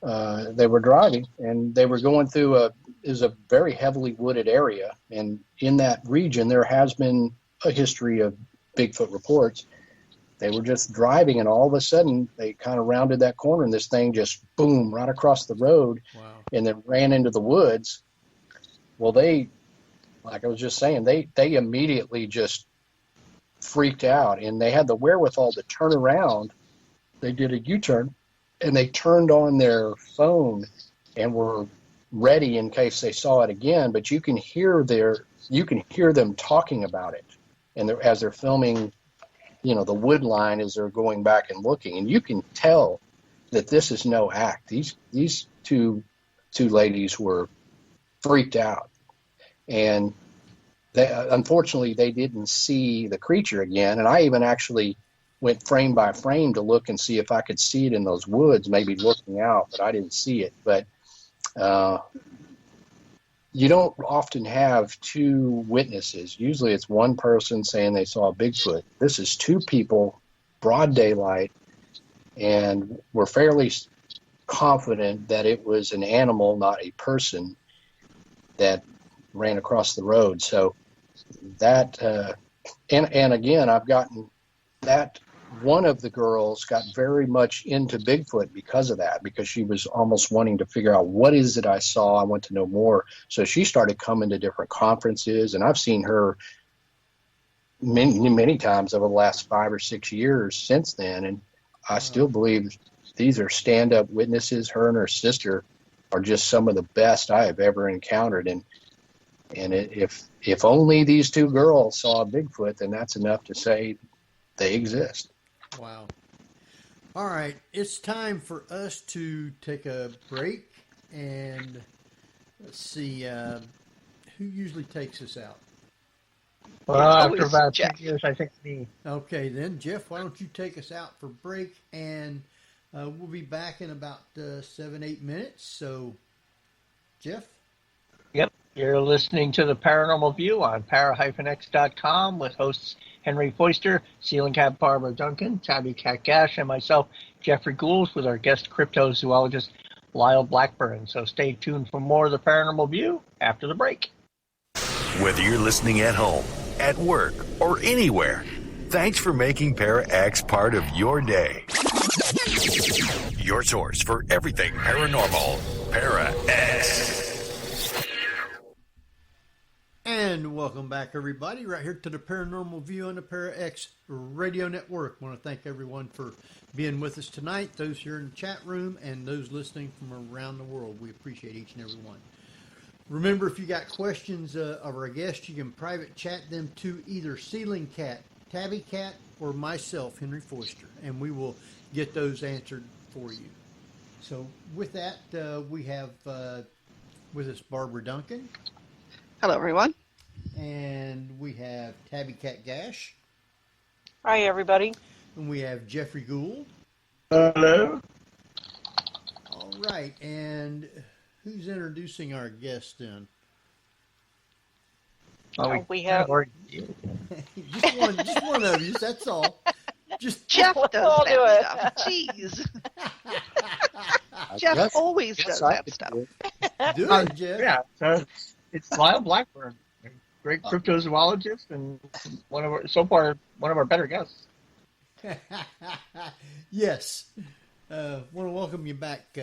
they were driving, and they were going through is a very heavily wooded area, and in that region there has been a history of Bigfoot reports. They were just driving, and all of a sudden they kind of rounded that corner, and this thing just boom right across the road. Wow. And then ran into the woods. Well, like I was just saying, they immediately just freaked out, and they had the wherewithal to turn around. They did a U-turn, and they turned on their phone and were ready in case they saw it again. But you can hear them talking about it, and as they're filming, the wood line as they're going back and looking, and you can tell that this is no act. These two ladies were freaked out, and unfortunately they didn't see the creature again. And I even actually went frame by frame to look and see if I could see it in those woods, maybe looking out, but I didn't see it. But you don't often have two witnesses. Usually it's one person saying they saw a Bigfoot. This is two people, broad daylight, and we're fairly confident that it was an animal, not a person, that ran across the road. So that, and again, I've gotten that one of the girls got very much into Bigfoot because of that, because she was almost wanting to figure out, what is it I saw? I want to know more. So she started coming to different conferences, and I've seen her many times over the last 5 or 6 years since then. And I still believe these are stand-up witnesses. Her and her sister are just some of the best I have ever encountered. And if only these two girls saw a Bigfoot, then that's enough to say they exist. Wow. All right. It's time for us to take a break, and let's see, who usually takes us out? Well, after about 2 years, I think me. Okay, then, Jeff, why don't you take us out for break, and We'll be back in about 7-8 minutes. So, Jeff? Yep. You're listening to the Paranormal View on para-x.com with hosts Henry Foister, Ceiling Cat Barbara Duncan, Tabby Cat Gash, and myself, Jeffrey Gould, with our guest cryptozoologist Lyle Blackburn. So stay tuned for more of the Paranormal View after the break. Whether you're listening at home, at work, or anywhere, thanks for making Para-X part of your day. Your source for everything paranormal. Para-X. And welcome back, everybody, right here to the Paranormal View on the Para-X Radio Network. I want to thank everyone for being with us tonight, those here in the chat room and those listening from around the world. We appreciate each and every one. Remember, if you got questions of our guests, you can private chat them to either Ceiling Cat, Tabby Cat, or myself, Henry Foister, and we will get those answered for you. So with that, we have with us Barbara Duncan. Hello, everyone. And we have Tabby Cat Gash. Hi, everybody. And we have Jeffrey Gould. Hello. All right. And who's introducing our guest then? We have just one of you. That's all. Just Jeff does that stuff. Jeez. Jeff always does that stuff. Do it, Jeff. Yeah. So it's Lyle Blackburn, a great cryptozoologist and one of our better guests. Yes. Want to welcome you back,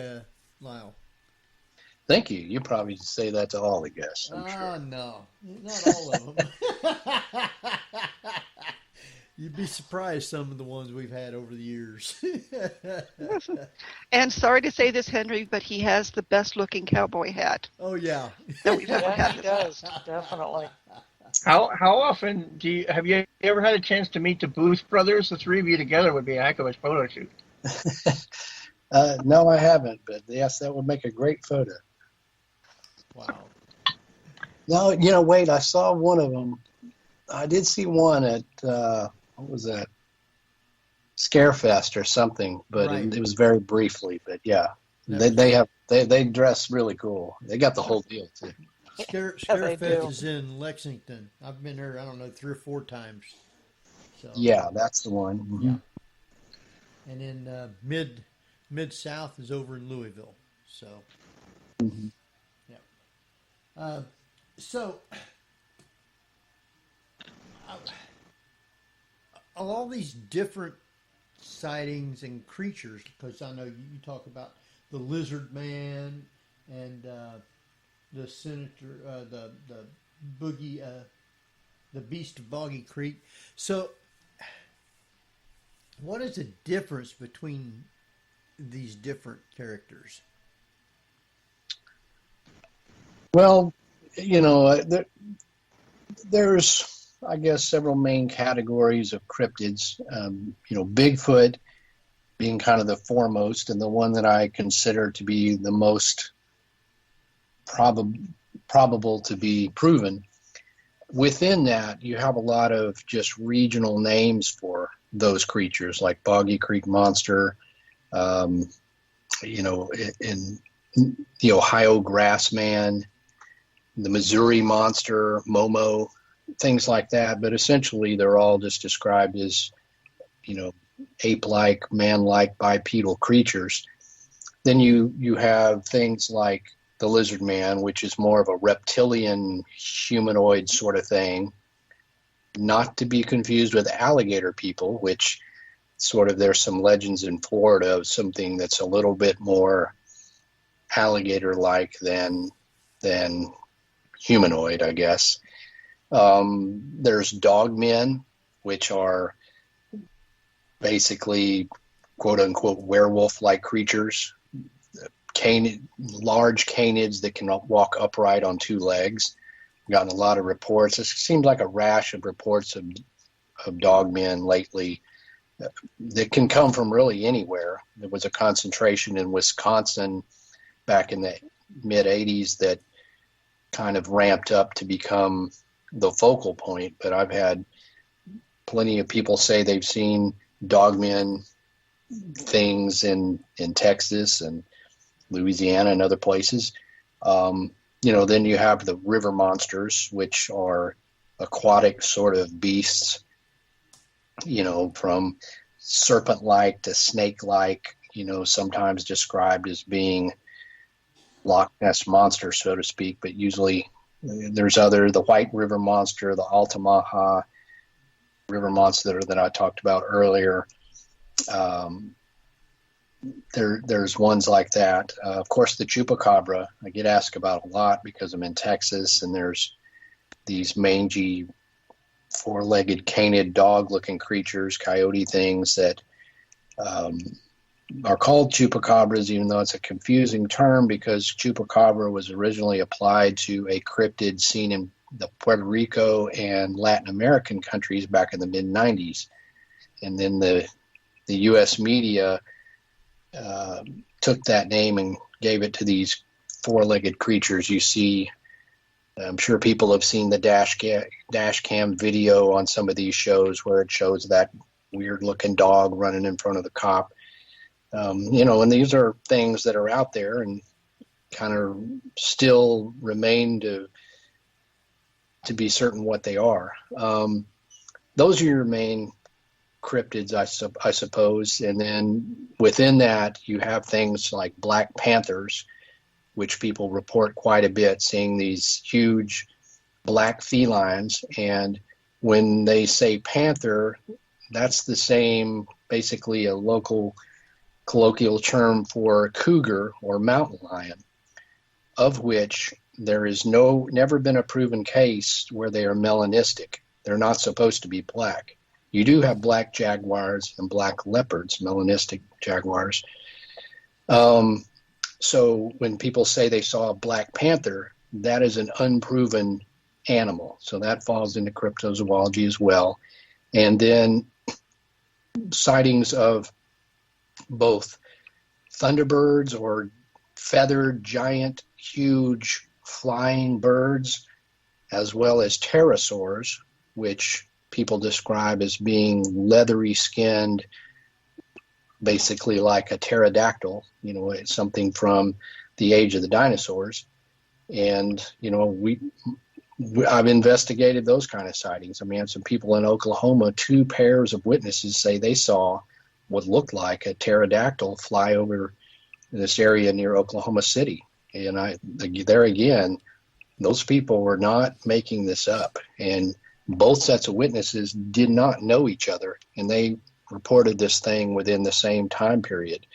Lyle. Thank you. You probably say that to all the guests, I'm sure. No. Not all of them. You'd be surprised some of the ones we've had over the years. And sorry to say this, Henry, but he has the best-looking cowboy hat. Oh, yeah. That we've ever had. He does, definitely. How often have you ever had a chance to meet the Booth brothers? The three of you together would be a heck of a photo shoot. No, I haven't, but yes, that would make a great photo. Wow. No, wait, I saw one of them. I did see one at, what was that? Scarefest or something, but right. it was very briefly, but yeah. They dress really cool. They got the whole deal too. Scarefest is in Lexington. I've been there, I don't know, 3 or 4 times. So yeah, that's the one. Mm-hmm. Yeah. And then Mid-South is over in Louisville. So, mm-hmm. Yeah. So, all these different sightings and creatures, because I know you talk about the lizard man and the senator, the boogie, the beast of Boggy Creek. So, what is the difference between these different characters? Well, there's, I guess, several main categories of cryptids. Bigfoot being kind of the foremost and the one that I consider to be the most probable to be proven. Within that, you have a lot of just regional names for those creatures, like Boggy Creek Monster, in the Ohio Grassman, the Missouri Monster, Momo, things like that. But essentially, they're all just described as, ape-like, man-like, bipedal creatures. Then you have things like the lizard man, which is more of a reptilian humanoid sort of thing, not to be confused with alligator people, which sort of, there's some legends in Florida of something that's a little bit more alligator-like than humanoid, I guess. There's dogmen, which are basically quote-unquote werewolf-like creatures, large canids that can walk upright on 2 legs. Gotten a lot of reports. It seems like a rash of reports of dogmen lately that can come from really anywhere. There was a concentration in Wisconsin back in the mid-'80s that kind of ramped up to become the focal point, but I've had plenty of people say they've seen dogmen things in Texas and Louisiana and other places. Then you have the river monsters, which are aquatic sort of beasts, from serpent-like to snake-like, sometimes described as being Loch Ness monster, so to speak, but usually there's the white river monster, the Altamaha river monster that I talked about earlier. There's ones like that. Of course, the chupacabra, I get asked about a lot because I'm in Texas, and there's these mangy, four-legged, canid, dog-looking creatures, coyote things that are called chupacabras, even though it's a confusing term because chupacabra was originally applied to a cryptid seen in the Puerto Rico and Latin American countries back in the mid-90s. And then the U.S. media took that name and gave it to these four-legged creatures you see. I'm sure people have seen the dash cam video on some of these shows where it shows that weird-looking dog running in front of the cop. And these are things that are out there and kind of still remain to be certain what they are. Those are your main cryptids, I suppose. And then within that, you have things like black panthers, which people report quite a bit, seeing these huge black felines. And when they say panther, that's the same, basically a local colloquial term for cougar or mountain lion, of which there is never been a proven case where they are melanistic. They're not supposed to be black. You do have black jaguars and black leopards, melanistic jaguars. So when people say they saw a black panther, that is an unproven animal. So that falls into cryptozoology as well. And then sightings of both thunderbirds or feathered, giant, huge flying birds, as well as pterosaurs, which people describe as being leathery skinned, basically like a pterodactyl, it's something from the age of the dinosaurs. And, I've investigated those kind of sightings. I mean, some people in Oklahoma, 2 pairs of witnesses say they saw what looked like a pterodactyl fly over this area near Oklahoma City. And there again, those people were not making this up. And both sets of witnesses did not know each other, and they reported this thing within the same time period.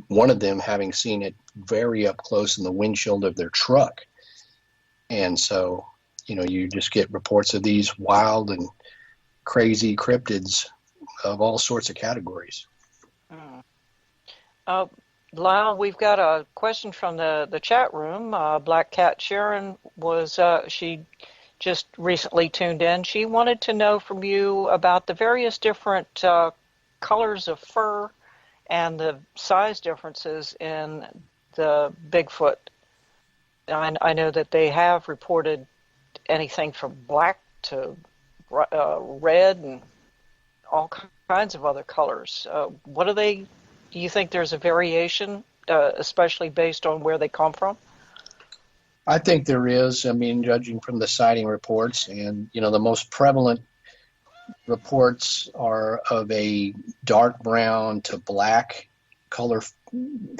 One of them having seen it very up close in the windshield of their truck. And so, you just get reports of these wild and crazy cryptids of all sorts of categories. Lyle, we've got a question from the chat room. Black Cat Sharon she just recently tuned in. She wanted to know from you about the various different colors of fur and the size differences in the Bigfoot. I know that they have reported anything from black to red and all kinds of other colors. Do you think there's a variation, especially based on where they come from? I think there is. I mean, judging from the sighting reports, and the most prevalent reports are of a dark brown to black color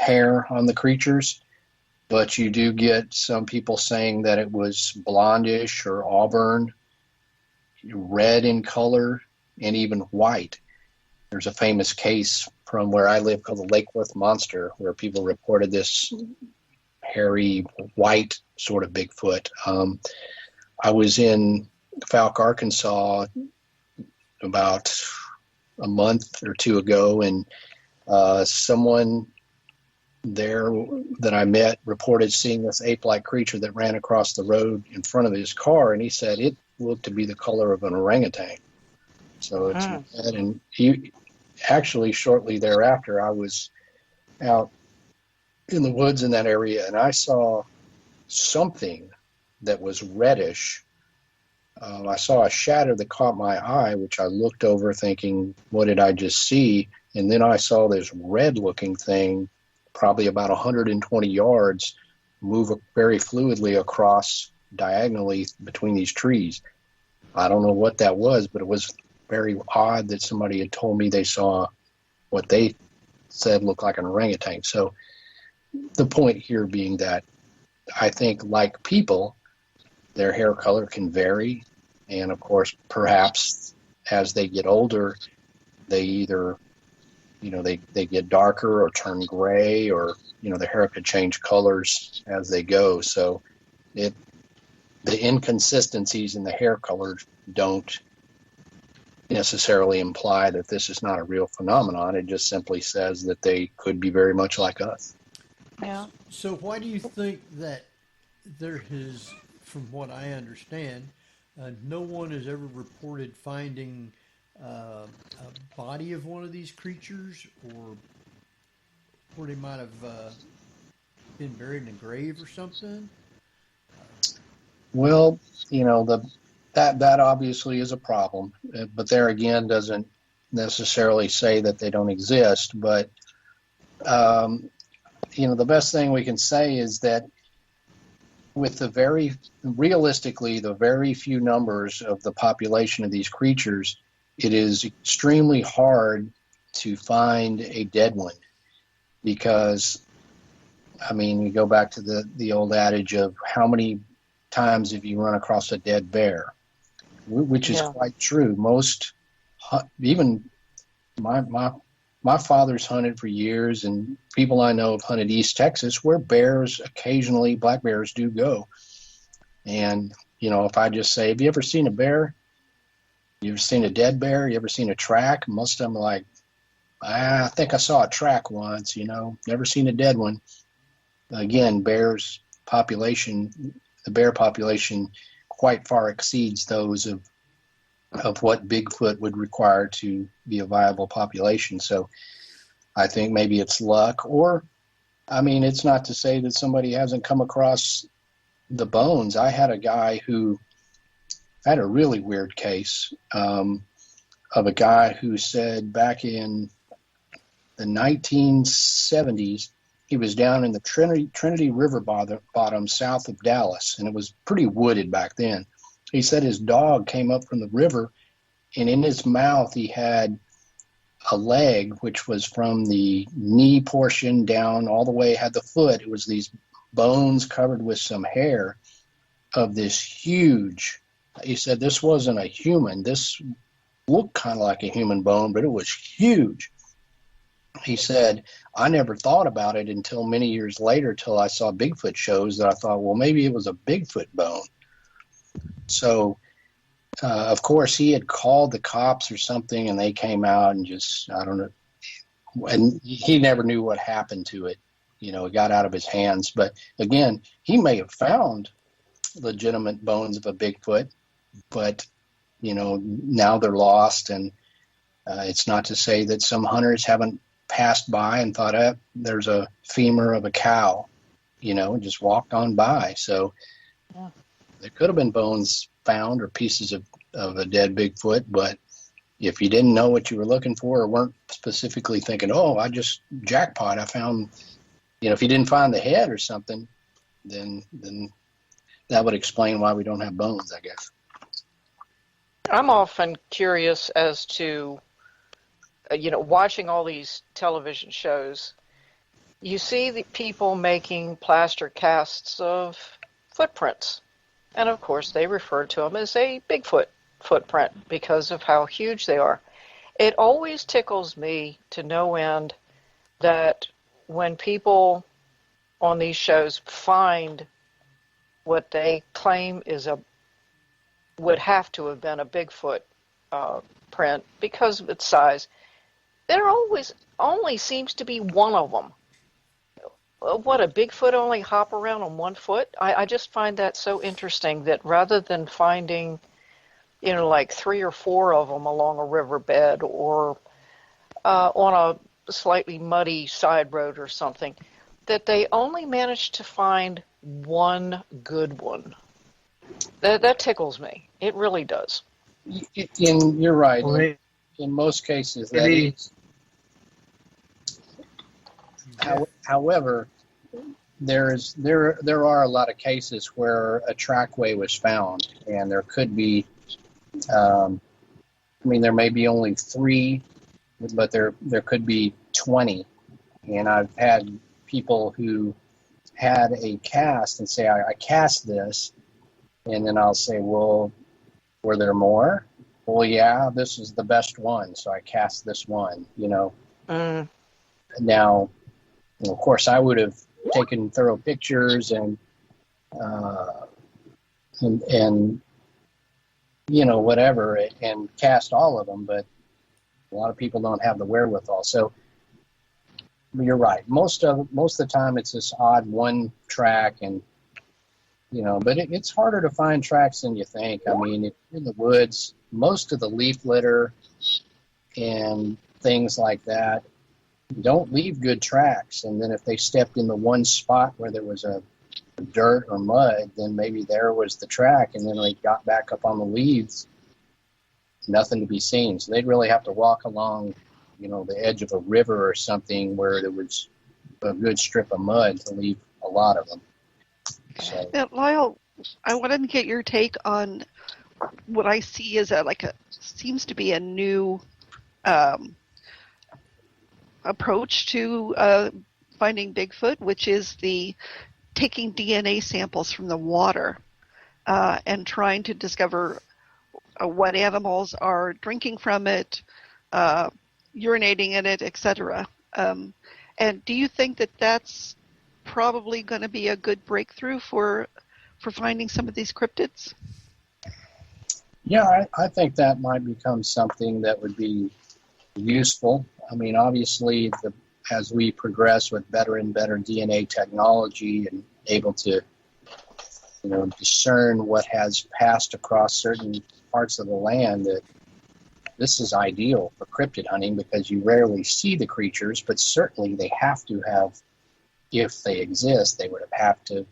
hair on the creatures, but you do get some people saying that it was blondish or auburn, red in color, and even white. There's a famous case from where I live called the Lake Worth Monster, where people reported this hairy white sort of Bigfoot. I was in Fouke, Arkansas about a month or 2 ago, and someone there that I met reported seeing this ape-like creature that ran across the road in front of his car, and he said it looked to be the color of an orangutan. So it's red, and he actually shortly thereafter I was out in the woods in that area, and I saw something that was reddish. I saw a shadow that caught my eye, which I looked over thinking, what did I just see? And then I saw this red-looking thing, probably about 120 yards, move very fluidly across diagonally between these trees. I don't know what that was, but it was very odd that somebody had told me they saw what they said looked like an orangutan. So the point here being that I think, like people, their hair color can vary. And of course, perhaps as they get older, they either, they get darker or turn gray, or, the hair could change colors as they go. So the inconsistencies in the hair color don't necessarily imply that this is not a real phenomenon. It just simply says that they could be very much like us. Yeah. So why do you think that there is, from what I understand, no one has ever reported finding a body of one of these creatures, or where they might have been buried in a grave or something? Well, that obviously is a problem, but there again doesn't necessarily say that they don't exist. But the best thing we can say is that with the very few numbers of the population of these creatures, it is extremely hard to find a dead one, because, you go back to the old adage of how many times have you run across a dead bear, which is quite true. Most, even my father's hunted for years, and people I know have hunted East Texas, where bears occasionally, black bears, do go. And, if I just say, have you ever seen a bear? You ever seen a dead bear? You ever seen a track? Most of them are like, I think I saw a track once, never seen a dead one. Again, the bear population quite far exceeds those of what Bigfoot would require to be a viable population. So I think maybe it's luck, or, it's not to say that somebody hasn't come across the bones. I had a guy who had a really weird case of a guy who said back in the 1970s, he was down in the Trinity River bottom south of Dallas, and it was pretty wooded back then. He said his dog came up from the river, and in his mouth he had a leg, which was from the knee portion down all the way, had the foot. It was these bones covered with some hair of this huge, he said this wasn't a human. This looked kind of like a human bone, but it was huge. He said, I never thought about it until many years later, till I saw Bigfoot shows, that I thought, well, maybe it was a Bigfoot bone. So, of course, he had called the cops or something, and they came out and just, I don't know, and he never knew what happened to it. It got out of his hands. But again, he may have found legitimate bones of a Bigfoot, but, now they're lost. And it's not to say that some hunters haven't passed by and thought, there's a femur of a cow, and just walked on by. So there could have been bones found, or pieces of a dead Bigfoot, but if you didn't know what you were looking for, or weren't specifically thinking, I just jackpot, I found, if you didn't find the head or something, then that would explain why we don't have bones, I guess. I'm often curious as to, watching all these television shows, you see the people making plaster casts of footprints. And of course, they refer to them as a Bigfoot footprint because of how huge they are. It always tickles me to no end that when people on these shows find what they claim would have to have been a Bigfoot print because of its size, there always only seems to be one of them. What, a Bigfoot only hop around on one foot? I just find that so interesting that rather than finding, like 3 or 4 of them along a riverbed or on a slightly muddy side road or something, that they only managed to find one good one. That tickles me. It really does. You're right. In most cases, However, there are a lot of cases where a trackway was found, and there could be, there may be only 3, but there could be 20. And I've had people who had a cast and say, I cast this, and then I'll say, well, were there more? Well, yeah, this is the best one, so I cast this one, Now, of course, I would have taken thorough pictures and whatever, and cast all of them, but a lot of people don't have the wherewithal. So you're right. Most of the time, it's this odd one track, and but it's harder to find tracks than you think. I mean, in the woods, most of the leaf litter and things like that don't leave good tracks. And then if they stepped in the one spot where there was a dirt or mud, then maybe there was the track, and then they got back up on the leaves, nothing to be seen. So they'd really have to walk along, the edge of a river or something where there was a good strip of mud to leave a lot of them. So. Now, Lyle, I wanted to get your take on what I see as seems to be a new approach to finding Bigfoot, which is the taking DNA samples from the water and trying to discover what animals are drinking from it, urinating in it, etc. And do you think that that's probably going to be a good breakthrough for finding some of these cryptids? Yeah, I think that might become something that would be useful. I mean, obviously, as we progress with better and better DNA technology and able to, discern what has passed across certain parts of the land, that this is ideal for cryptid hunting because you rarely see the creatures, but certainly they have to have, if they exist, they would have to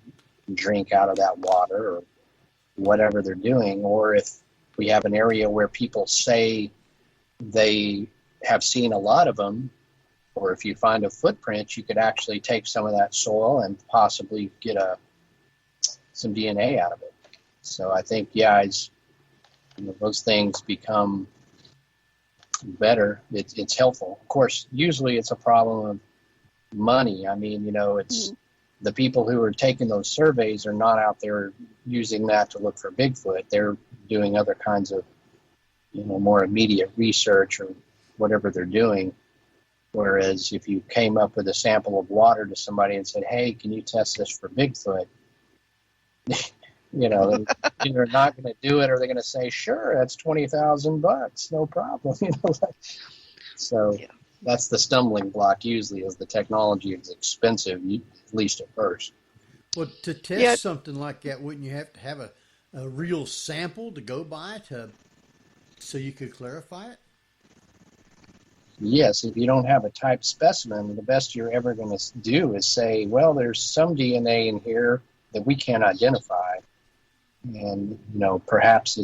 drink out of that water or whatever they're doing. Or if we have an area where people say they have seen a lot of them, or if you find a footprint, you could actually take some of that soil and possibly get some DNA out of it. So I think, as those things become better, it's helpful. Of course, usually it's a problem of money. I mean, it's the people who are taking those surveys are not out there using that to look for Bigfoot. They're doing other kinds of, more immediate research or whatever they're doing. Whereas if you came up with a sample of water to somebody and said, hey, can you test this for Bigfoot? They're either not going to do it or they're going to say, sure, that's $20,000, no problem. So that's the stumbling block usually, is the technology is expensive, at least at first. Well, to test something like that, wouldn't you have to have a real sample to go by so you could clarify it? Yes, if you don't have a type specimen, the best you're ever going to do is say, well, there's some DNA in here that we can't identify. And, perhaps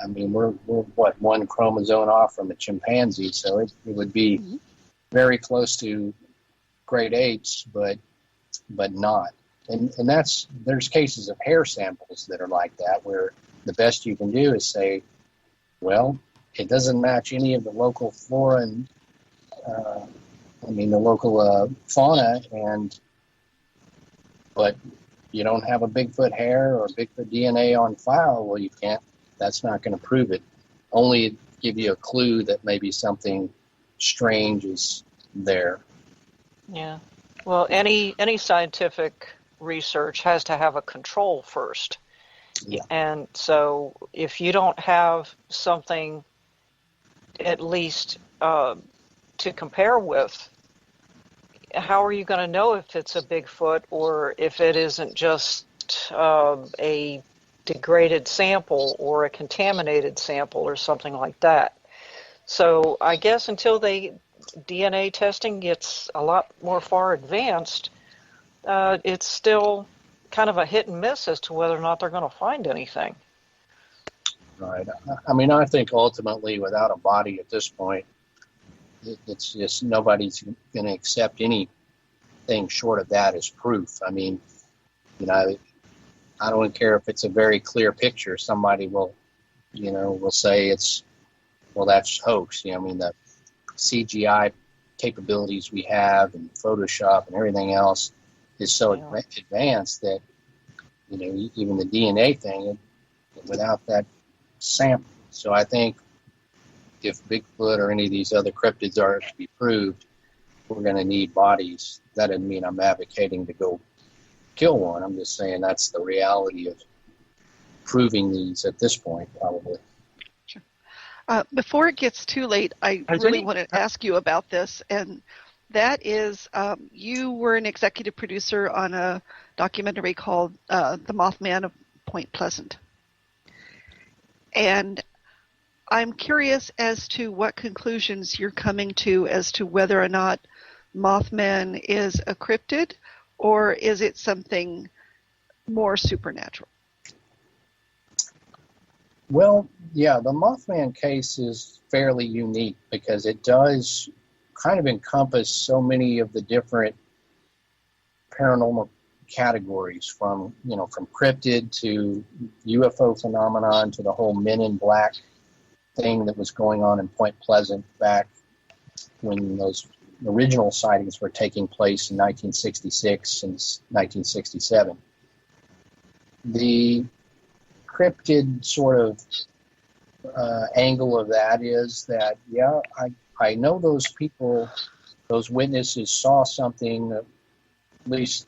we're one chromosome off from a chimpanzee, so it would be very close to great apes, but not. And there's cases of hair samples that are like that, where the best you can do is say, well, it doesn't match any of the local flora and the local fauna, but you don't have a Bigfoot hair or Bigfoot DNA on file. Well, you can't. That's not going to prove it. Only give you a clue that maybe something strange is there. Yeah. Well, any scientific research has to have a control first. Yeah. And so if you don't have something at least to compare with, how are you going to know if it's a Bigfoot or if it isn't just a degraded sample or a contaminated sample or something like that? So I guess until DNA testing gets a lot more far advanced, it's still kind of a hit and miss as to whether or not they're going to find anything. Right. I think ultimately, without a body at this point, it's just nobody's going to accept any thing short of that is proof. I mean, you know, I don't care if it's a very clear picture. Somebody will, you know, will say that's hoax. You know, I mean, the CGI capabilities we have and Photoshop and everything else is so advanced that, you know, even the DNA thing, without that sample. So I think if Bigfoot or any of these other cryptids are to be proved, we're going to need bodies. That doesn't mean I'm advocating to go kill one. I'm just saying that's the reality of proving these at this point, probably. Sure. Before it gets too late, I really want to ask you about this, and that is, you were an executive producer on a documentary called The Mothman of Point Pleasant. And I'm curious as to what conclusions you're coming to as to whether or not Mothman is a cryptid, or is it something more supernatural? Well, yeah, the Mothman case is fairly unique because it does kind of encompass so many of the different paranormal categories, from cryptid to UFO phenomenon to the whole Men in Black thing that was going on in Point Pleasant back when those original sightings were taking place in 1966 and 1967. The cryptid sort of angle of that is that, yeah, I know those people, those witnesses saw something, at least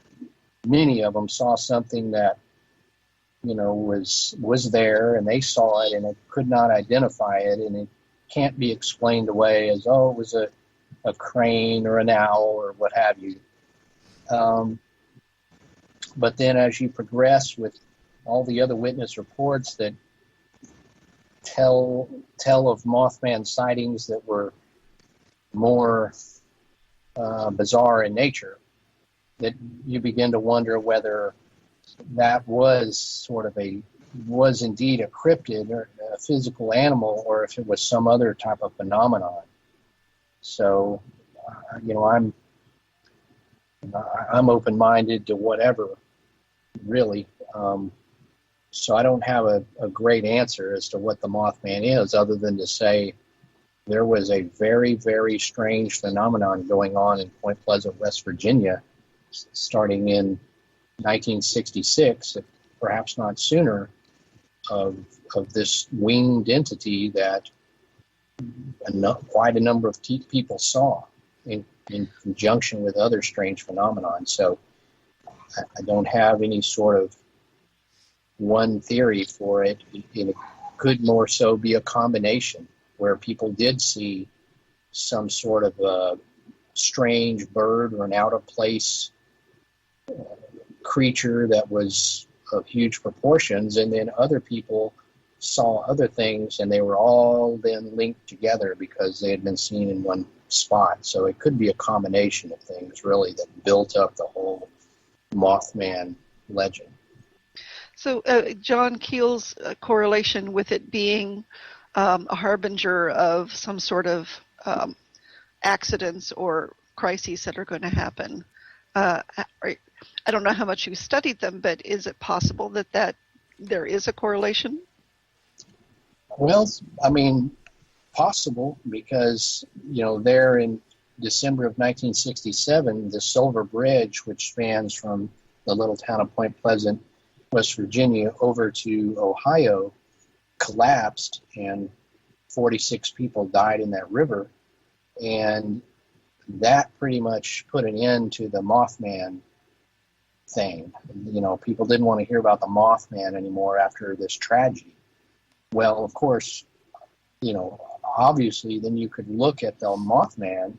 many of them saw something that, you know, was there, and they saw it, and it could not identify it, and it can't be explained away as, oh, it was a crane or an owl or what have you. But then as you progress with all the other witness reports that tell of Mothman sightings that were more bizarre in nature, that you begin to wonder whether that was was indeed a cryptid or a physical animal, or if it was some other type of phenomenon. So, you know, I'm open-minded to whatever, really. So I don't have a great answer as to what the Mothman is, other than to say there was a very, very strange phenomenon going on in Point Pleasant, West Virginia, starting in 1966, perhaps not sooner, of this winged entity that quite a number of people saw in conjunction with other strange phenomenon. So I don't have any sort of one theory for it. It could more so be a combination where people did see some sort of a strange bird or an out-of-place creature that was of huge proportions, and then other people saw other things, and they were all then linked together because they had been seen in one spot. So it could be a combination of things, really, that built up the whole Mothman legend. So John Keel's correlation with it being a harbinger of some sort of accidents or crises that are going to happen. I don't know how much you studied them, but is it possible that there is a correlation? Well, I mean, possible, because, you know, there in December of 1967, the Silver Bridge, which spans from the little town of Point Pleasant, West Virginia, over to Ohio, collapsed, and 46 people died in that river. And that pretty much put an end to the Mothman thing. You know, people didn't want to hear about the Mothman anymore after this tragedy. Well, of course, you know, obviously then you could look at the Mothman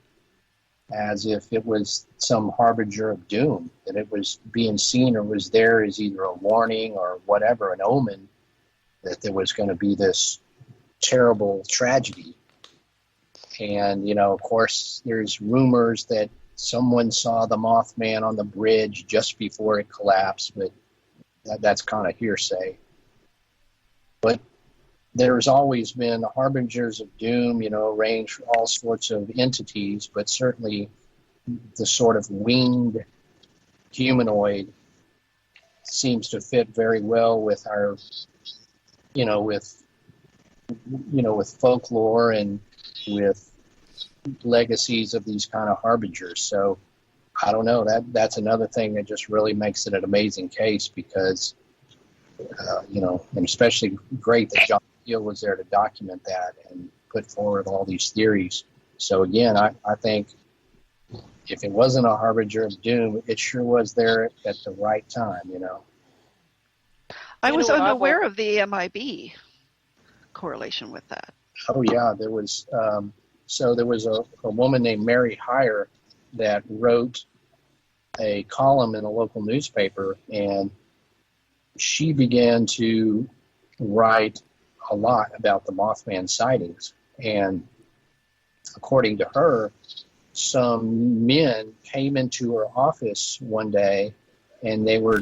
as if it was some harbinger of doom, that it was being seen or was there as either a warning or whatever, an omen, that there was going to be this terrible tragedy. And, you know, of course, there's rumors that someone saw the Mothman on the bridge just before it collapsed, but that's kind of hearsay. But there's always been harbingers of doom, you know, range for all sorts of entities, but certainly the sort of winged humanoid seems to fit very well with our, with folklore and with legacies of these kind of harbingers. So I don't know, that's another thing that just really makes it an amazing case because, and especially great that John Keel was there to document that and put forward all these theories. So again, I think if it wasn't a harbinger of doom, it sure was there at the right time, I was unaware of the MIB correlation with that. Oh yeah, there was. There was a woman named Mary Heyer that wrote a column in a local newspaper, and she began to write a lot about the Mothman sightings. And according to her, some men came into her office one day, and they were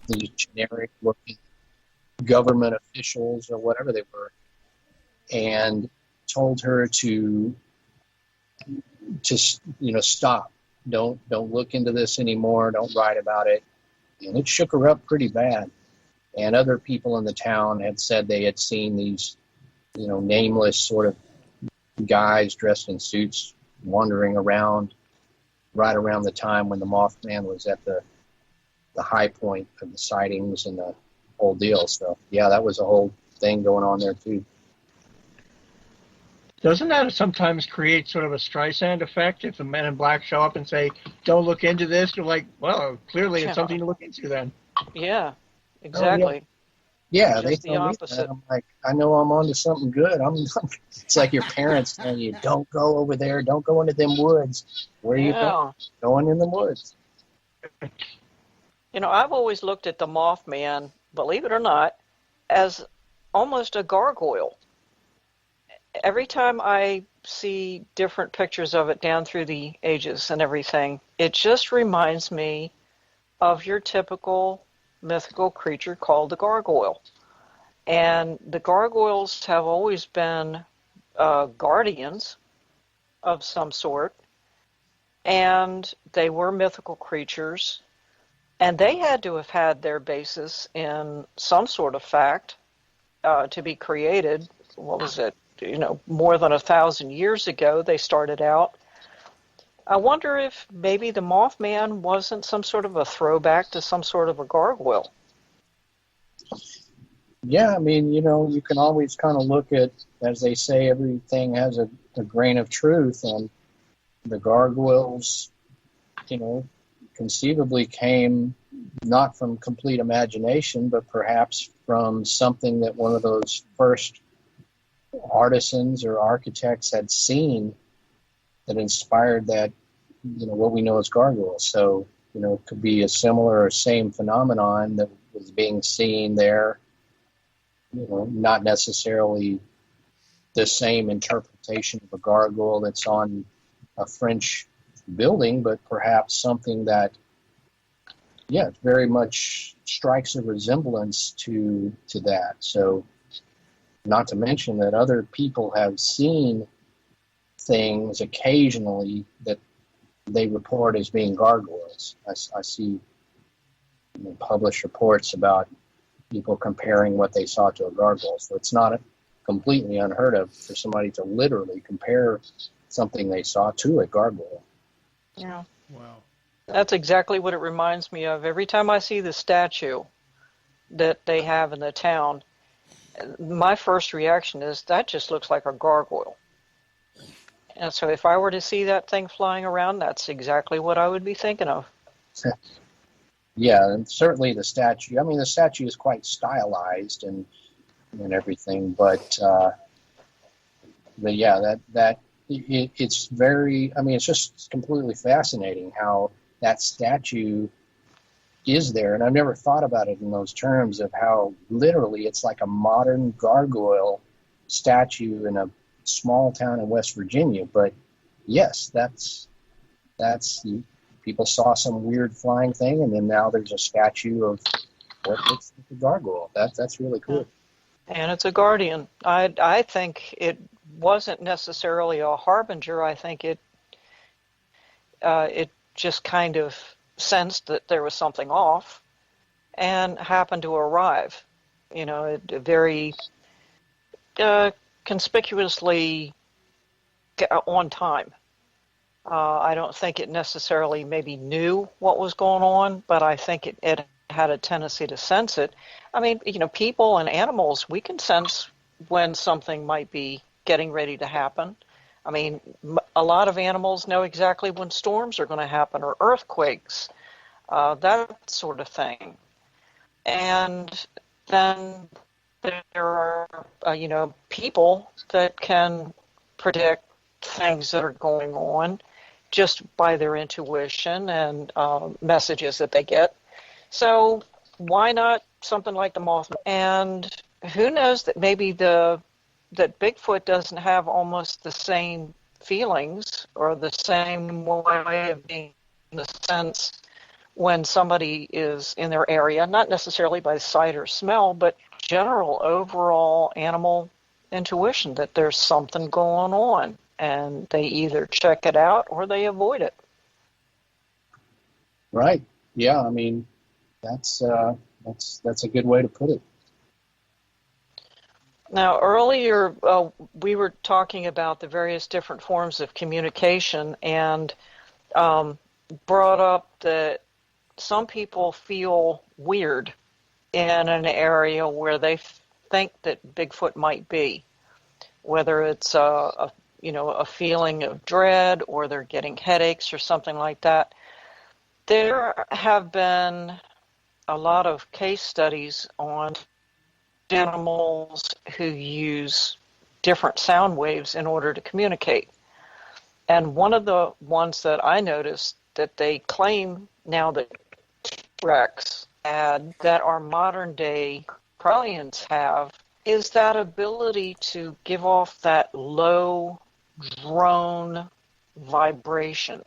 these generic-looking government officials or whatever they were, and told her to stop. Don't look into this anymore. Don't write about it. And it shook her up pretty bad. And other people in the town had said they had seen these, nameless sort of guys dressed in suits wandering around right around the time when the Mothman was at the high point of the sightings and the whole deal. So yeah, that was a whole thing going on there too. Doesn't that sometimes create sort of a Streisand effect? If the Men in Black show up and say, "Don't look into this," you're like, "Well, clearly it's something to look into then." Yeah, exactly. Oh, yeah, they tell me that. I'm like, I know I'm onto something good. It's like your parents telling you, "Don't go over there. Don't go into them woods." Where are you going? Going in the woods. I've always looked at the Mothman, believe it or not, as almost a gargoyle. Every time I see different pictures of it down through the ages and everything, it just reminds me of your typical mythical creature called the gargoyle. And the gargoyles have always been guardians of some sort, and they were mythical creatures, and they had to have had their basis in some sort of fact to be created. What was it? More than 1,000 years ago, they started out. I wonder if maybe the Mothman wasn't some sort of a throwback to some sort of a gargoyle. Yeah, I mean, you can always kind of look at, as they say, everything has a grain of truth, and the gargoyles, conceivably came not from complete imagination, but perhaps from something that one of those first artisans or architects had seen that inspired that, what we know as gargoyles. So, it could be a similar or same phenomenon that was being seen there, not necessarily the same interpretation of a gargoyle that's on a French building, but perhaps something that, very much strikes a resemblance to that. So, not to mention that other people have seen things occasionally that they report as being gargoyles. I see published reports about people comparing what they saw to a gargoyle. So it's not completely unheard of for somebody to literally compare something they saw to a gargoyle. Yeah. Wow. That's exactly what it reminds me of. Every time I see the statue that they have in the town, my first reaction is that just looks like a gargoyle. And so if I were to see that thing flying around, that's exactly what I would be thinking of. Yeah, and certainly the statue. I mean, the statue is quite stylized and everything, but yeah, it's very. I mean, it's just completely fascinating how that statue is there, and I've never thought about it in those terms of how literally it's like a modern gargoyle statue in a small town in West Virginia. But yes, that's people saw some weird flying thing, and then now there's a statue of what looks like a gargoyle. That's really cool. And it's a guardian. I think it wasn't necessarily a harbinger. I think it just kind of sensed that there was something off and happened to arrive, very conspicuously on time. I don't think it necessarily maybe knew what was going on, but I think it had a tendency to sense it. I mean, people and animals, we can sense when something might be getting ready to happen. I mean, a lot of animals know exactly when storms are going to happen or earthquakes, that sort of thing. And then there are, people that can predict things that are going on just by their intuition and messages that they get. So why not something like the Mothman? And who knows that maybe that Bigfoot doesn't have almost the same feelings or the same way of being in the sense when somebody is in their area, not necessarily by sight or smell, but general overall animal intuition that there's something going on, and they either check it out or they avoid it. Right. Yeah. I mean, that's a good way to put it. Now, earlier we were talking about the various different forms of communication, and brought up that some people feel weird in an area where they think that Bigfoot might be, whether it's a feeling of dread or they're getting headaches or something like that. There have been a lot of case studies on animals who use different sound waves in order to communicate. And one of the ones that I noticed that they claim now that T-Rex had, that our modern day Australians have, is that ability to give off that low drone vibration.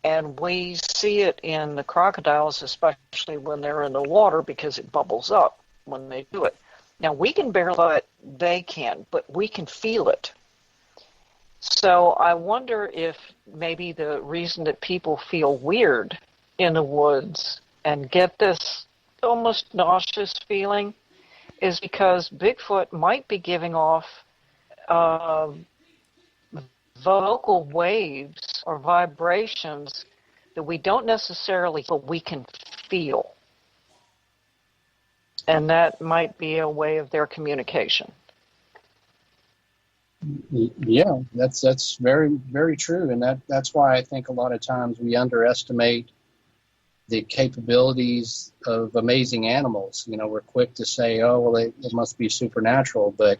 And we see it in the crocodiles, especially when they're in the water, because it bubbles up when they do it. Now, we can barely it, they can, but we can feel it. So I wonder if maybe the reason that people feel weird in the woods and get this almost nauseous feeling is because Bigfoot might be giving off vocal waves or vibrations that we don't necessarily, but we can feel. And that might be a way of their communication. Yeah, that's very, very true. And that's why I think a lot of times we underestimate the capabilities of amazing animals. We're quick to say, oh, well, it must be supernatural. But,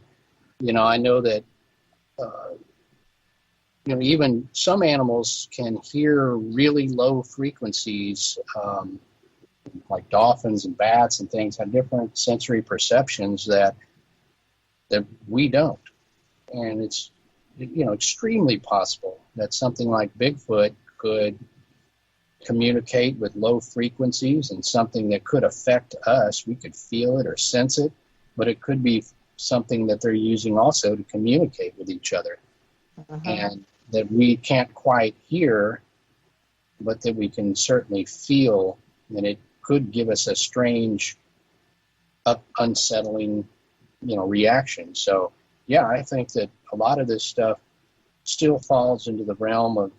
I know that, even some animals can hear really low frequencies, like dolphins and bats and things have different sensory perceptions that we don't. And it's, extremely possible that something like Bigfoot could communicate with low frequencies and something that could affect us. We could feel it or sense it, but it could be something that they're using also to communicate with each other. And that we can't quite hear, but that we can certainly feel, and it could give us a strange, unsettling, reaction. So, yeah, I think that a lot of this stuff still falls into the realm of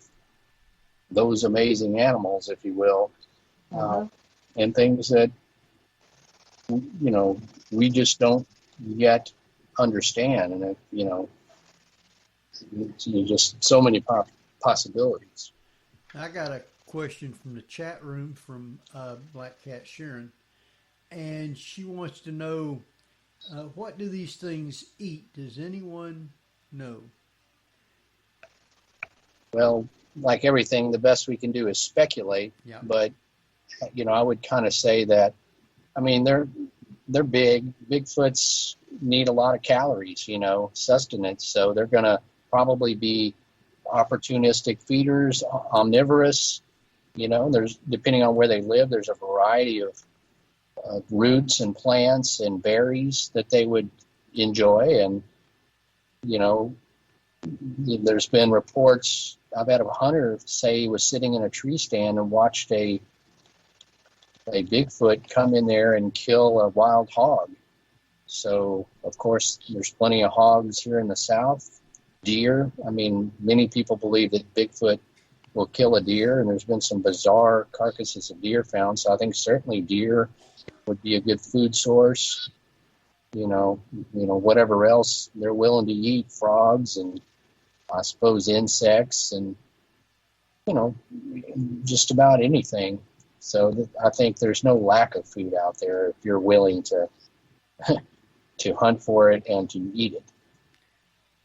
those amazing animals, if you will, and things that, we just don't yet understand. And, just so many possibilities. I got a question from the chat room from Black Cat Sharon, and she wants to know, what do these things eat? Does anyone know? Well, like everything, the best we can do is speculate. Yeah. But, I would kind of say that, they're big. Bigfoots need a lot of calories, sustenance. So they're going to probably be opportunistic feeders, omnivorous. There's, depending on where they live, there's a variety of roots and plants and berries that they would enjoy. And, There's been reports. I've had a hunter say he was sitting in a tree stand and watched a Bigfoot come in there and kill a wild hog. So, of course, there's plenty of hogs here in the South. Deer. I mean, many people believe that Bigfoot will kill a deer, and there's been some bizarre carcasses of deer found. So I think certainly deer would be a good food source. You know, whatever else they're willing to eat, frogs and I suppose insects and, just about anything. So I think there's no lack of food out there if you're willing to to hunt for it and to eat it.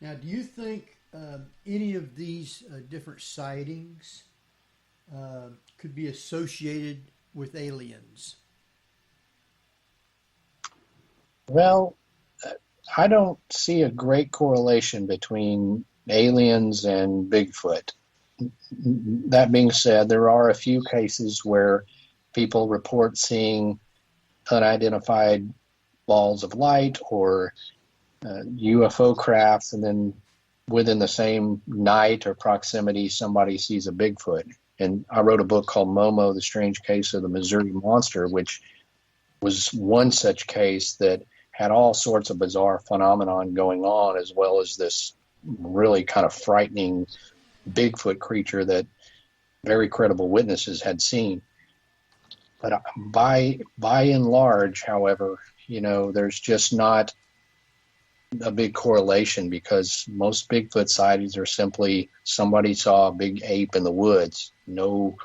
Now, do you think any of these different sightings could be associated with aliens? Well, I don't see a great correlation between aliens and Bigfoot. That being said, there are a few cases where people report seeing unidentified balls of light or UFO crafts, and then within the same night or proximity, somebody sees a Bigfoot. And I wrote a book called Momo, The Strange Case of the Missouri Monster, which was one such case that had all sorts of bizarre phenomenon going on, as well as this really kind of frightening Bigfoot creature that very credible witnesses had seen. But by and large, however, there's just not a big correlation, because most Bigfoot sightings are simply somebody saw a big ape in the woods. No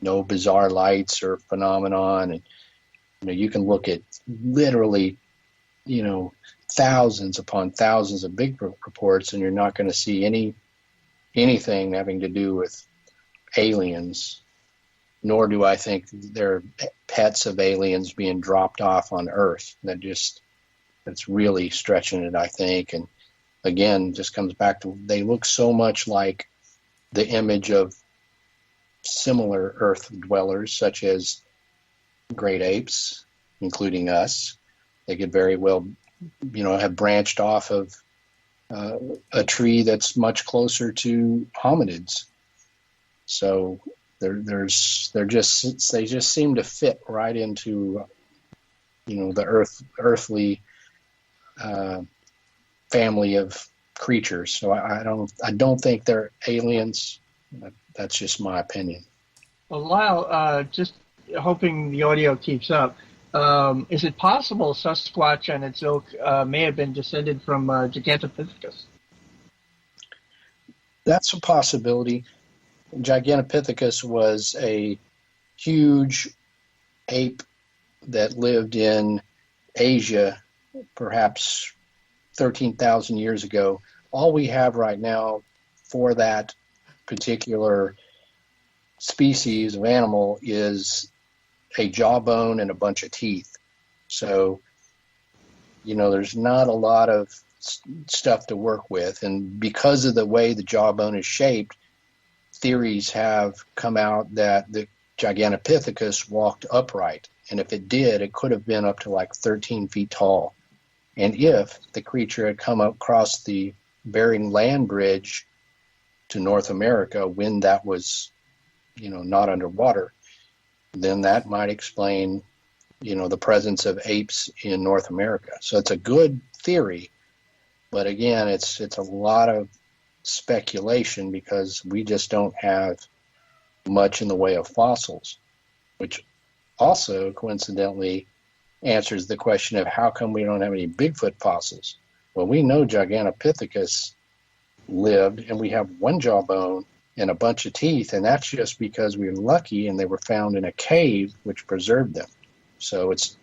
bizarre lights or phenomenon. And you can look at literally thousands upon thousands of Bigfoot reports, and you're not going to see anything having to do with aliens, nor do I think there are pets of aliens being dropped off on Earth. That's really stretching it, I think. And again, just comes back to they look so much like the image of similar Earth dwellers, such as great apes, including us. They could very well, have branched off of a tree that's much closer to hominids. So they just seem to fit right into, the earthly family of creatures. So I don't think they're aliens. That's just my opinion. Well, Lyle, just hoping the audio keeps up. Is it possible Sasquatch and its ilk may have been descended from Gigantopithecus? That's a possibility. Gigantopithecus was a huge ape that lived in Asia perhaps 13,000 years ago. All we have right now for that particular species of animal is a jawbone and a bunch of teeth. So, there's not a lot of stuff to work with. And because of the way the jawbone is shaped, theories have come out that the Gigantopithecus walked upright. And if it did, it could have been up to like 13 feet tall. And if the creature had come across the Bering Land Bridge to North America when that was, not underwater, then that might explain, the presence of apes in North America. So it's a good theory, but again, it's a lot of speculation because we just don't have much in the way of fossils, which also coincidentally answers the question of how come we don't have any Bigfoot fossils. Well, we know Gigantopithecus lived, and we have one jawbone and a bunch of teeth, and that's just because we were lucky and they were found in a cave which preserved them. So it's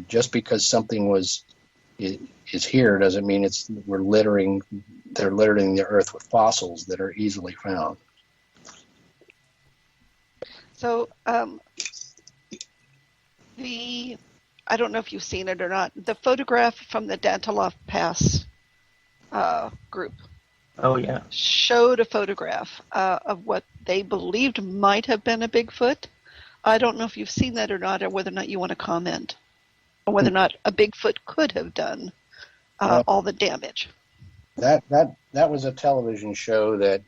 just because something is here doesn't mean they're littering the earth with fossils that are easily found. So I don't know if you've seen it or not, the photograph from the Danteloff Pass group. Oh, yeah. Showed a photograph of what they believed might have been a Bigfoot. I don't know if you've seen that or not, or whether or not you want to comment, or whether or not a Bigfoot could have done all the damage. That was a television show that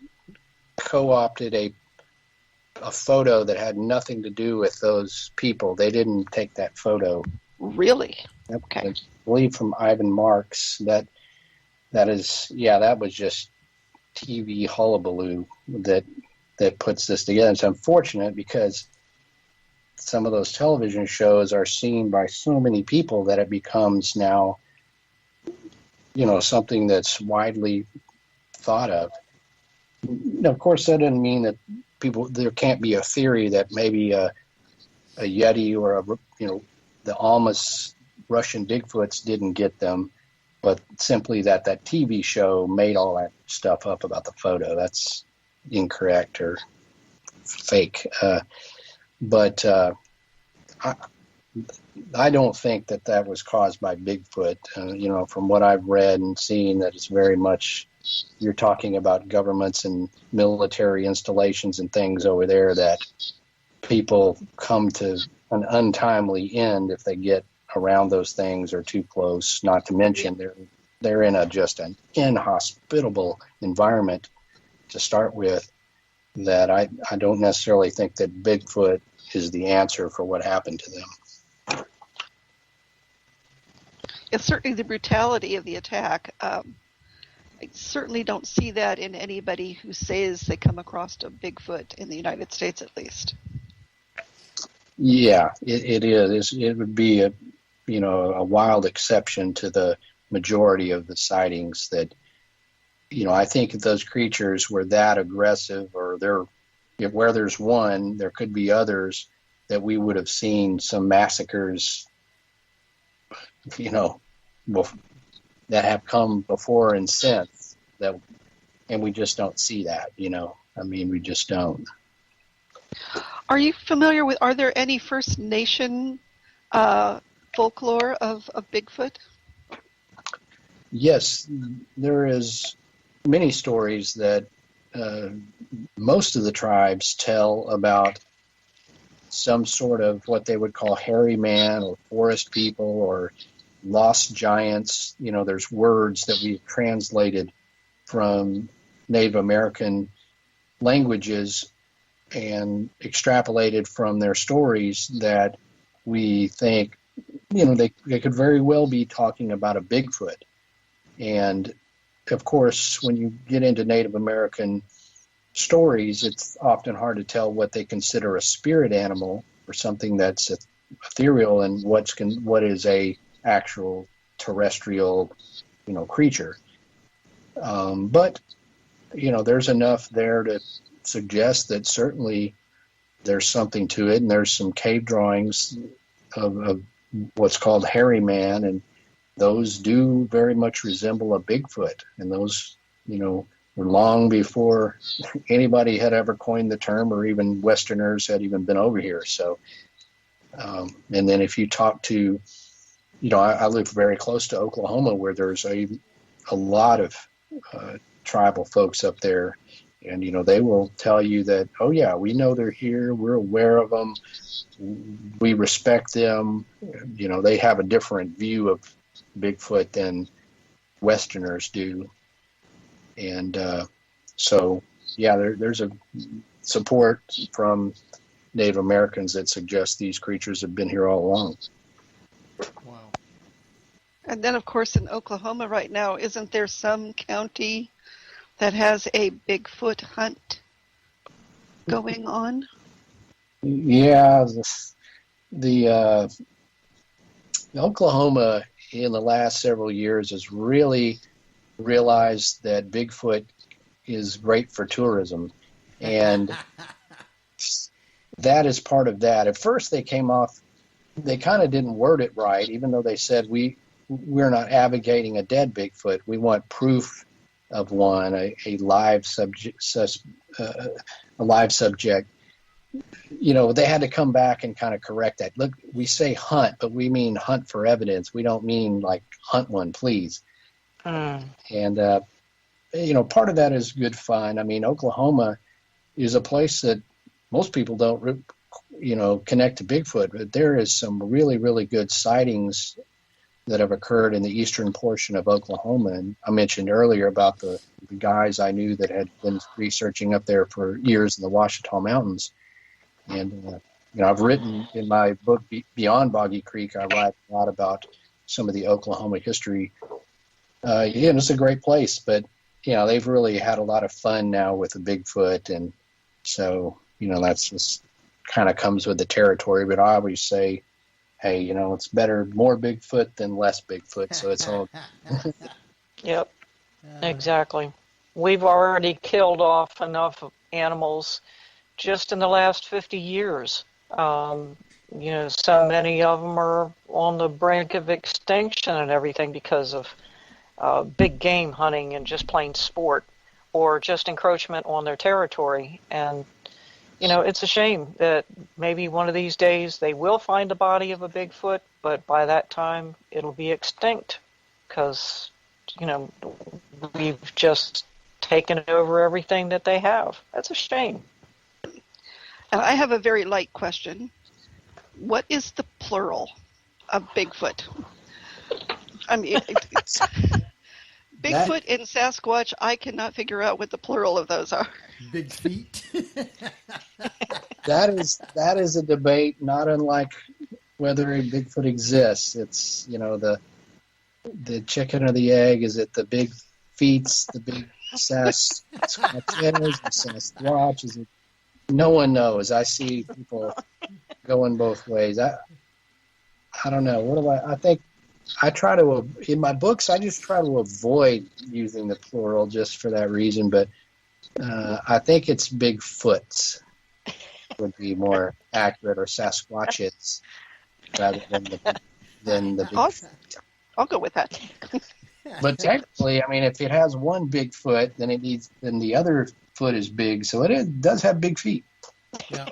co-opted a photo that had nothing to do with those people. They didn't take that photo. Really? Okay. I believe from Ivan Marks. That was just TV hullabaloo that puts this together. It's unfortunate because some of those television shows are seen by so many people that it becomes now, something that's widely thought of. Now, of course, that doesn't mean that there can't be a theory that maybe a Yeti or the Almas Russian Bigfoots didn't get them, but simply that TV show made all that stuff up about the photo. That's incorrect or fake. But I don't think that was caused by Bigfoot. From what I've read and seen, that it's very much, you're talking about governments and military installations and things over there that people come to an untimely end if they get around those things or too close. Not to mention they're in just an inhospitable environment to start with. That I don't necessarily think that Bigfoot is the answer for what happened to them. It's certainly the brutality of the attack. I certainly don't see that in anybody who says they come across a Bigfoot in the United States, at least. Yeah, it is. It would be a wild exception to the majority of the sightings that, I think if those creatures were that aggressive, or where there's one, there could be others, that we would have seen some massacres, that have come before and since, and we just don't see that, we just don't. Are you familiar with, are there any First Nation folklore of Bigfoot? Yes, there is many stories that most of the tribes tell about some sort of what they would call hairy man or forest people or lost giants. There's words that we've translated from Native American languages and extrapolated from their stories that we think, they could very well be talking about a Bigfoot. And of course, when you get into Native American stories, it's often hard to tell what they consider a spirit animal or something that's ethereal and what is a actual terrestrial, creature. But there's enough there to suggest that certainly there's something to it, and there's some cave drawings of what's called hairy man, and those do very much resemble a Bigfoot, and those, were long before anybody had ever coined the term, or even Westerners had even been over here. So, and then if you talk to, I live very close to Oklahoma, where there's a lot of tribal folks up there, and they will tell you that, oh yeah, we know they're here, we're aware of them, we respect them. They have a different view of Bigfoot than Westerners do. And so, yeah, there's a support from Native Americans that suggests these creatures have been here all along. Wow. And then, of course, in Oklahoma right now, isn't there some county that has a Bigfoot hunt going on? Yeah, the Oklahoma in the last several years has really realized that Bigfoot is great for tourism, and that is part of that. At first they kind of didn't word it right, even though they said we're not advocating a dead Bigfoot, we want proof of one, a live subject. They had to come back and kind of correct that. Look, we say hunt, but we mean hunt for evidence. We don't mean like hunt one, please. And, part of that is good fun. Oklahoma is a place that most people don't, connect to Bigfoot, but there is some really, really good sightings that have occurred in the eastern portion of Oklahoma. And I mentioned earlier about the guys I knew that had been researching up there for years in the Ouachita Mountains. And, I've written in my book, Beyond Boggy Creek, I write a lot about some of the Oklahoma history. It's a great place, but, they've really had a lot of fun now with the Bigfoot. And so, that's just kind of comes with the territory. But I always say, hey, it's better more Bigfoot than less Bigfoot. So it's all. Yep, exactly. We've already killed off enough animals just in the last 50 years. So many of them are on the brink of extinction and everything because of big game hunting and just plain sport or just encroachment on their territory. And, it's a shame that maybe one of these days they will find the body of a Bigfoot, but by that time it'll be extinct because, we've just taken over everything that they have. That's a shame. And I have a very light question. What is the plural of Bigfoot? I mean, Bigfoot and Sasquatch, I cannot figure out what the plural of those are. Big feet. That is a debate not unlike whether a Bigfoot exists. It's, the chicken or the egg. Is it the big feets, the big Sasquatches, the Sasquatch? Is it? No one knows. I see people going both ways. I don't know. What do I think I try to, in my books, I just try to avoid using the plural just for that reason. But I think it's Bigfoots would be more accurate, or Sasquatches rather than the big. I'll go with that. But technically, I mean, if it has one big foot, then the other foot is big, so it does have big feet. Yeah.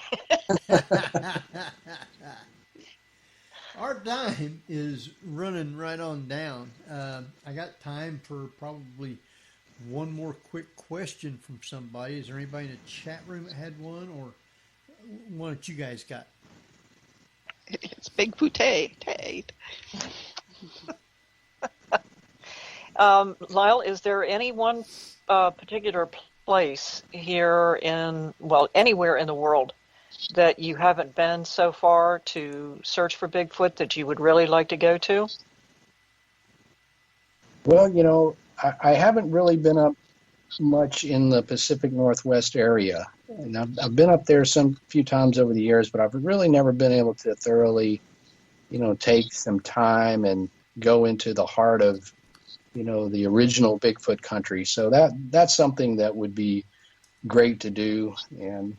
Our time is running right on down. I got time for probably one more quick question from somebody. Is there anybody in the chat room that had one, or one that you guys got? It's Bigfoot. Lyle, is there any one particular place here anywhere in the world that you haven't been so far to search for Bigfoot that you would really like to go to? Well, I haven't really been up much in the Pacific Northwest area. And I've been up there some few times over the years, but I've really never been able to thoroughly, take some time and go into the heart of, the original Bigfoot country. So that's something that would be great to do, and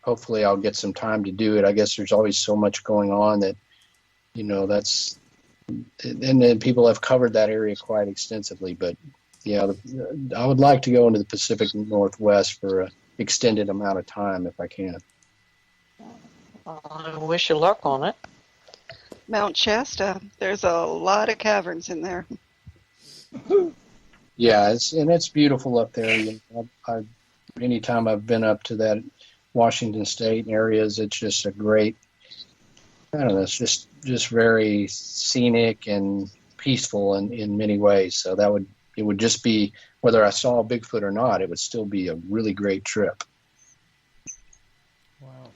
hopefully I'll get some time to do it. I guess there's always so much going on that, and then people have covered that area quite extensively. But yeah, I would like to go into the Pacific Northwest for an extended amount of time if I can. I wish you luck on it. Mount Shasta, there's a lot of caverns in there. Yeah, it's beautiful up there. Anytime I've been up to that Washington State areas, it's just a great, I don't know, it's just very scenic and peaceful in many ways. So it would just be, whether I saw a Bigfoot or not, it would still be a really great trip. Wow.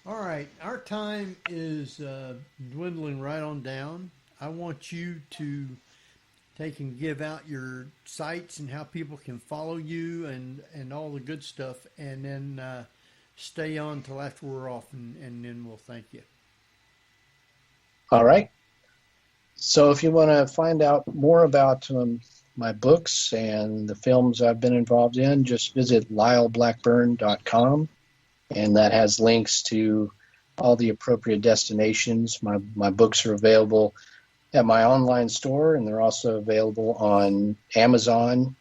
All right, our time is dwindling right on down. I want you to take and give out your sites and how people can follow you and all the good stuff, and then stay on till after we're off, and then we'll thank you. All right. So if you want to find out more about my books and the films I've been involved in, just visit lyleblackburn.com, and that has links to all the appropriate destinations. My books are available at my online store, and they're also available on Amazon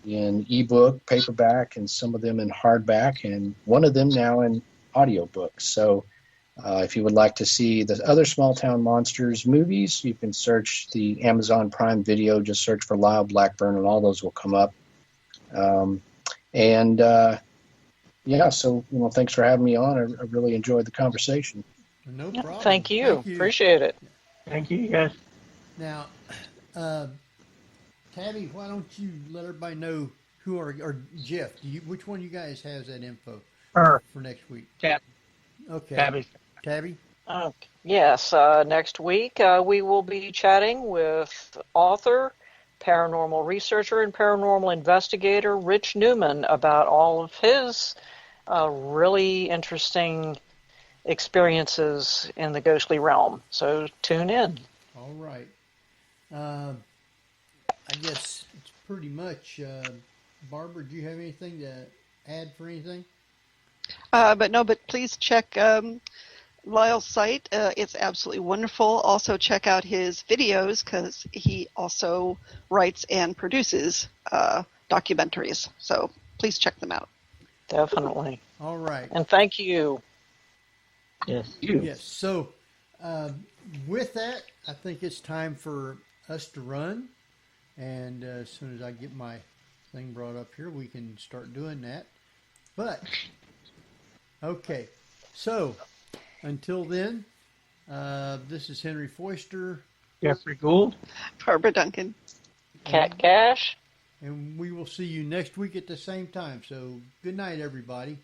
in ebook, paperback, and some of them in hardback, and one of them now in audiobook. So if you would like to see the other Small Town Monsters movies, you can search the Amazon Prime Video, just search for Lyle Blackburn, and all those will come up. So thanks for having me on. I really enjoyed the conversation. No problem. Thank you. Appreciate it. Thank you, guys. Now, Tabby, why don't you let everybody know who or Jeff? Which one of you guys has that info for next week? Tabby. Okay. Tabby. Yes. Next week we will be chatting with author, paranormal researcher, and paranormal investigator Rich Newman about all of his really interesting experiences in the ghostly realm. So tune in. All right. I guess it's pretty much. Barbara, do you have anything to add for anything? But please check Lyle's site. It's absolutely wonderful. Also check out his videos because he also writes and produces documentaries. So please check them out. Definitely. All right. And thank you. Yes. Yes. So with that, I think it's time for us to run. And as soon as I get my thing brought up here, we can start doing that. But, okay. So, until then, this is Henry Foister. Jeffrey Gould. Barbara Duncan. Cat Cash. And we will see you next week at the same time. So, good night, everybody.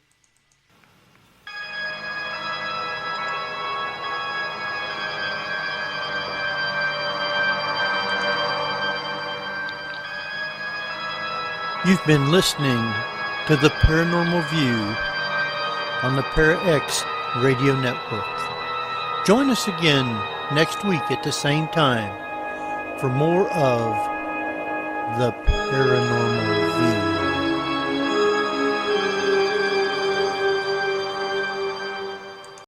You've been listening to the Paranormal View on the ParaX Radio Network. Join us again next week at the same time for more of the Paranormal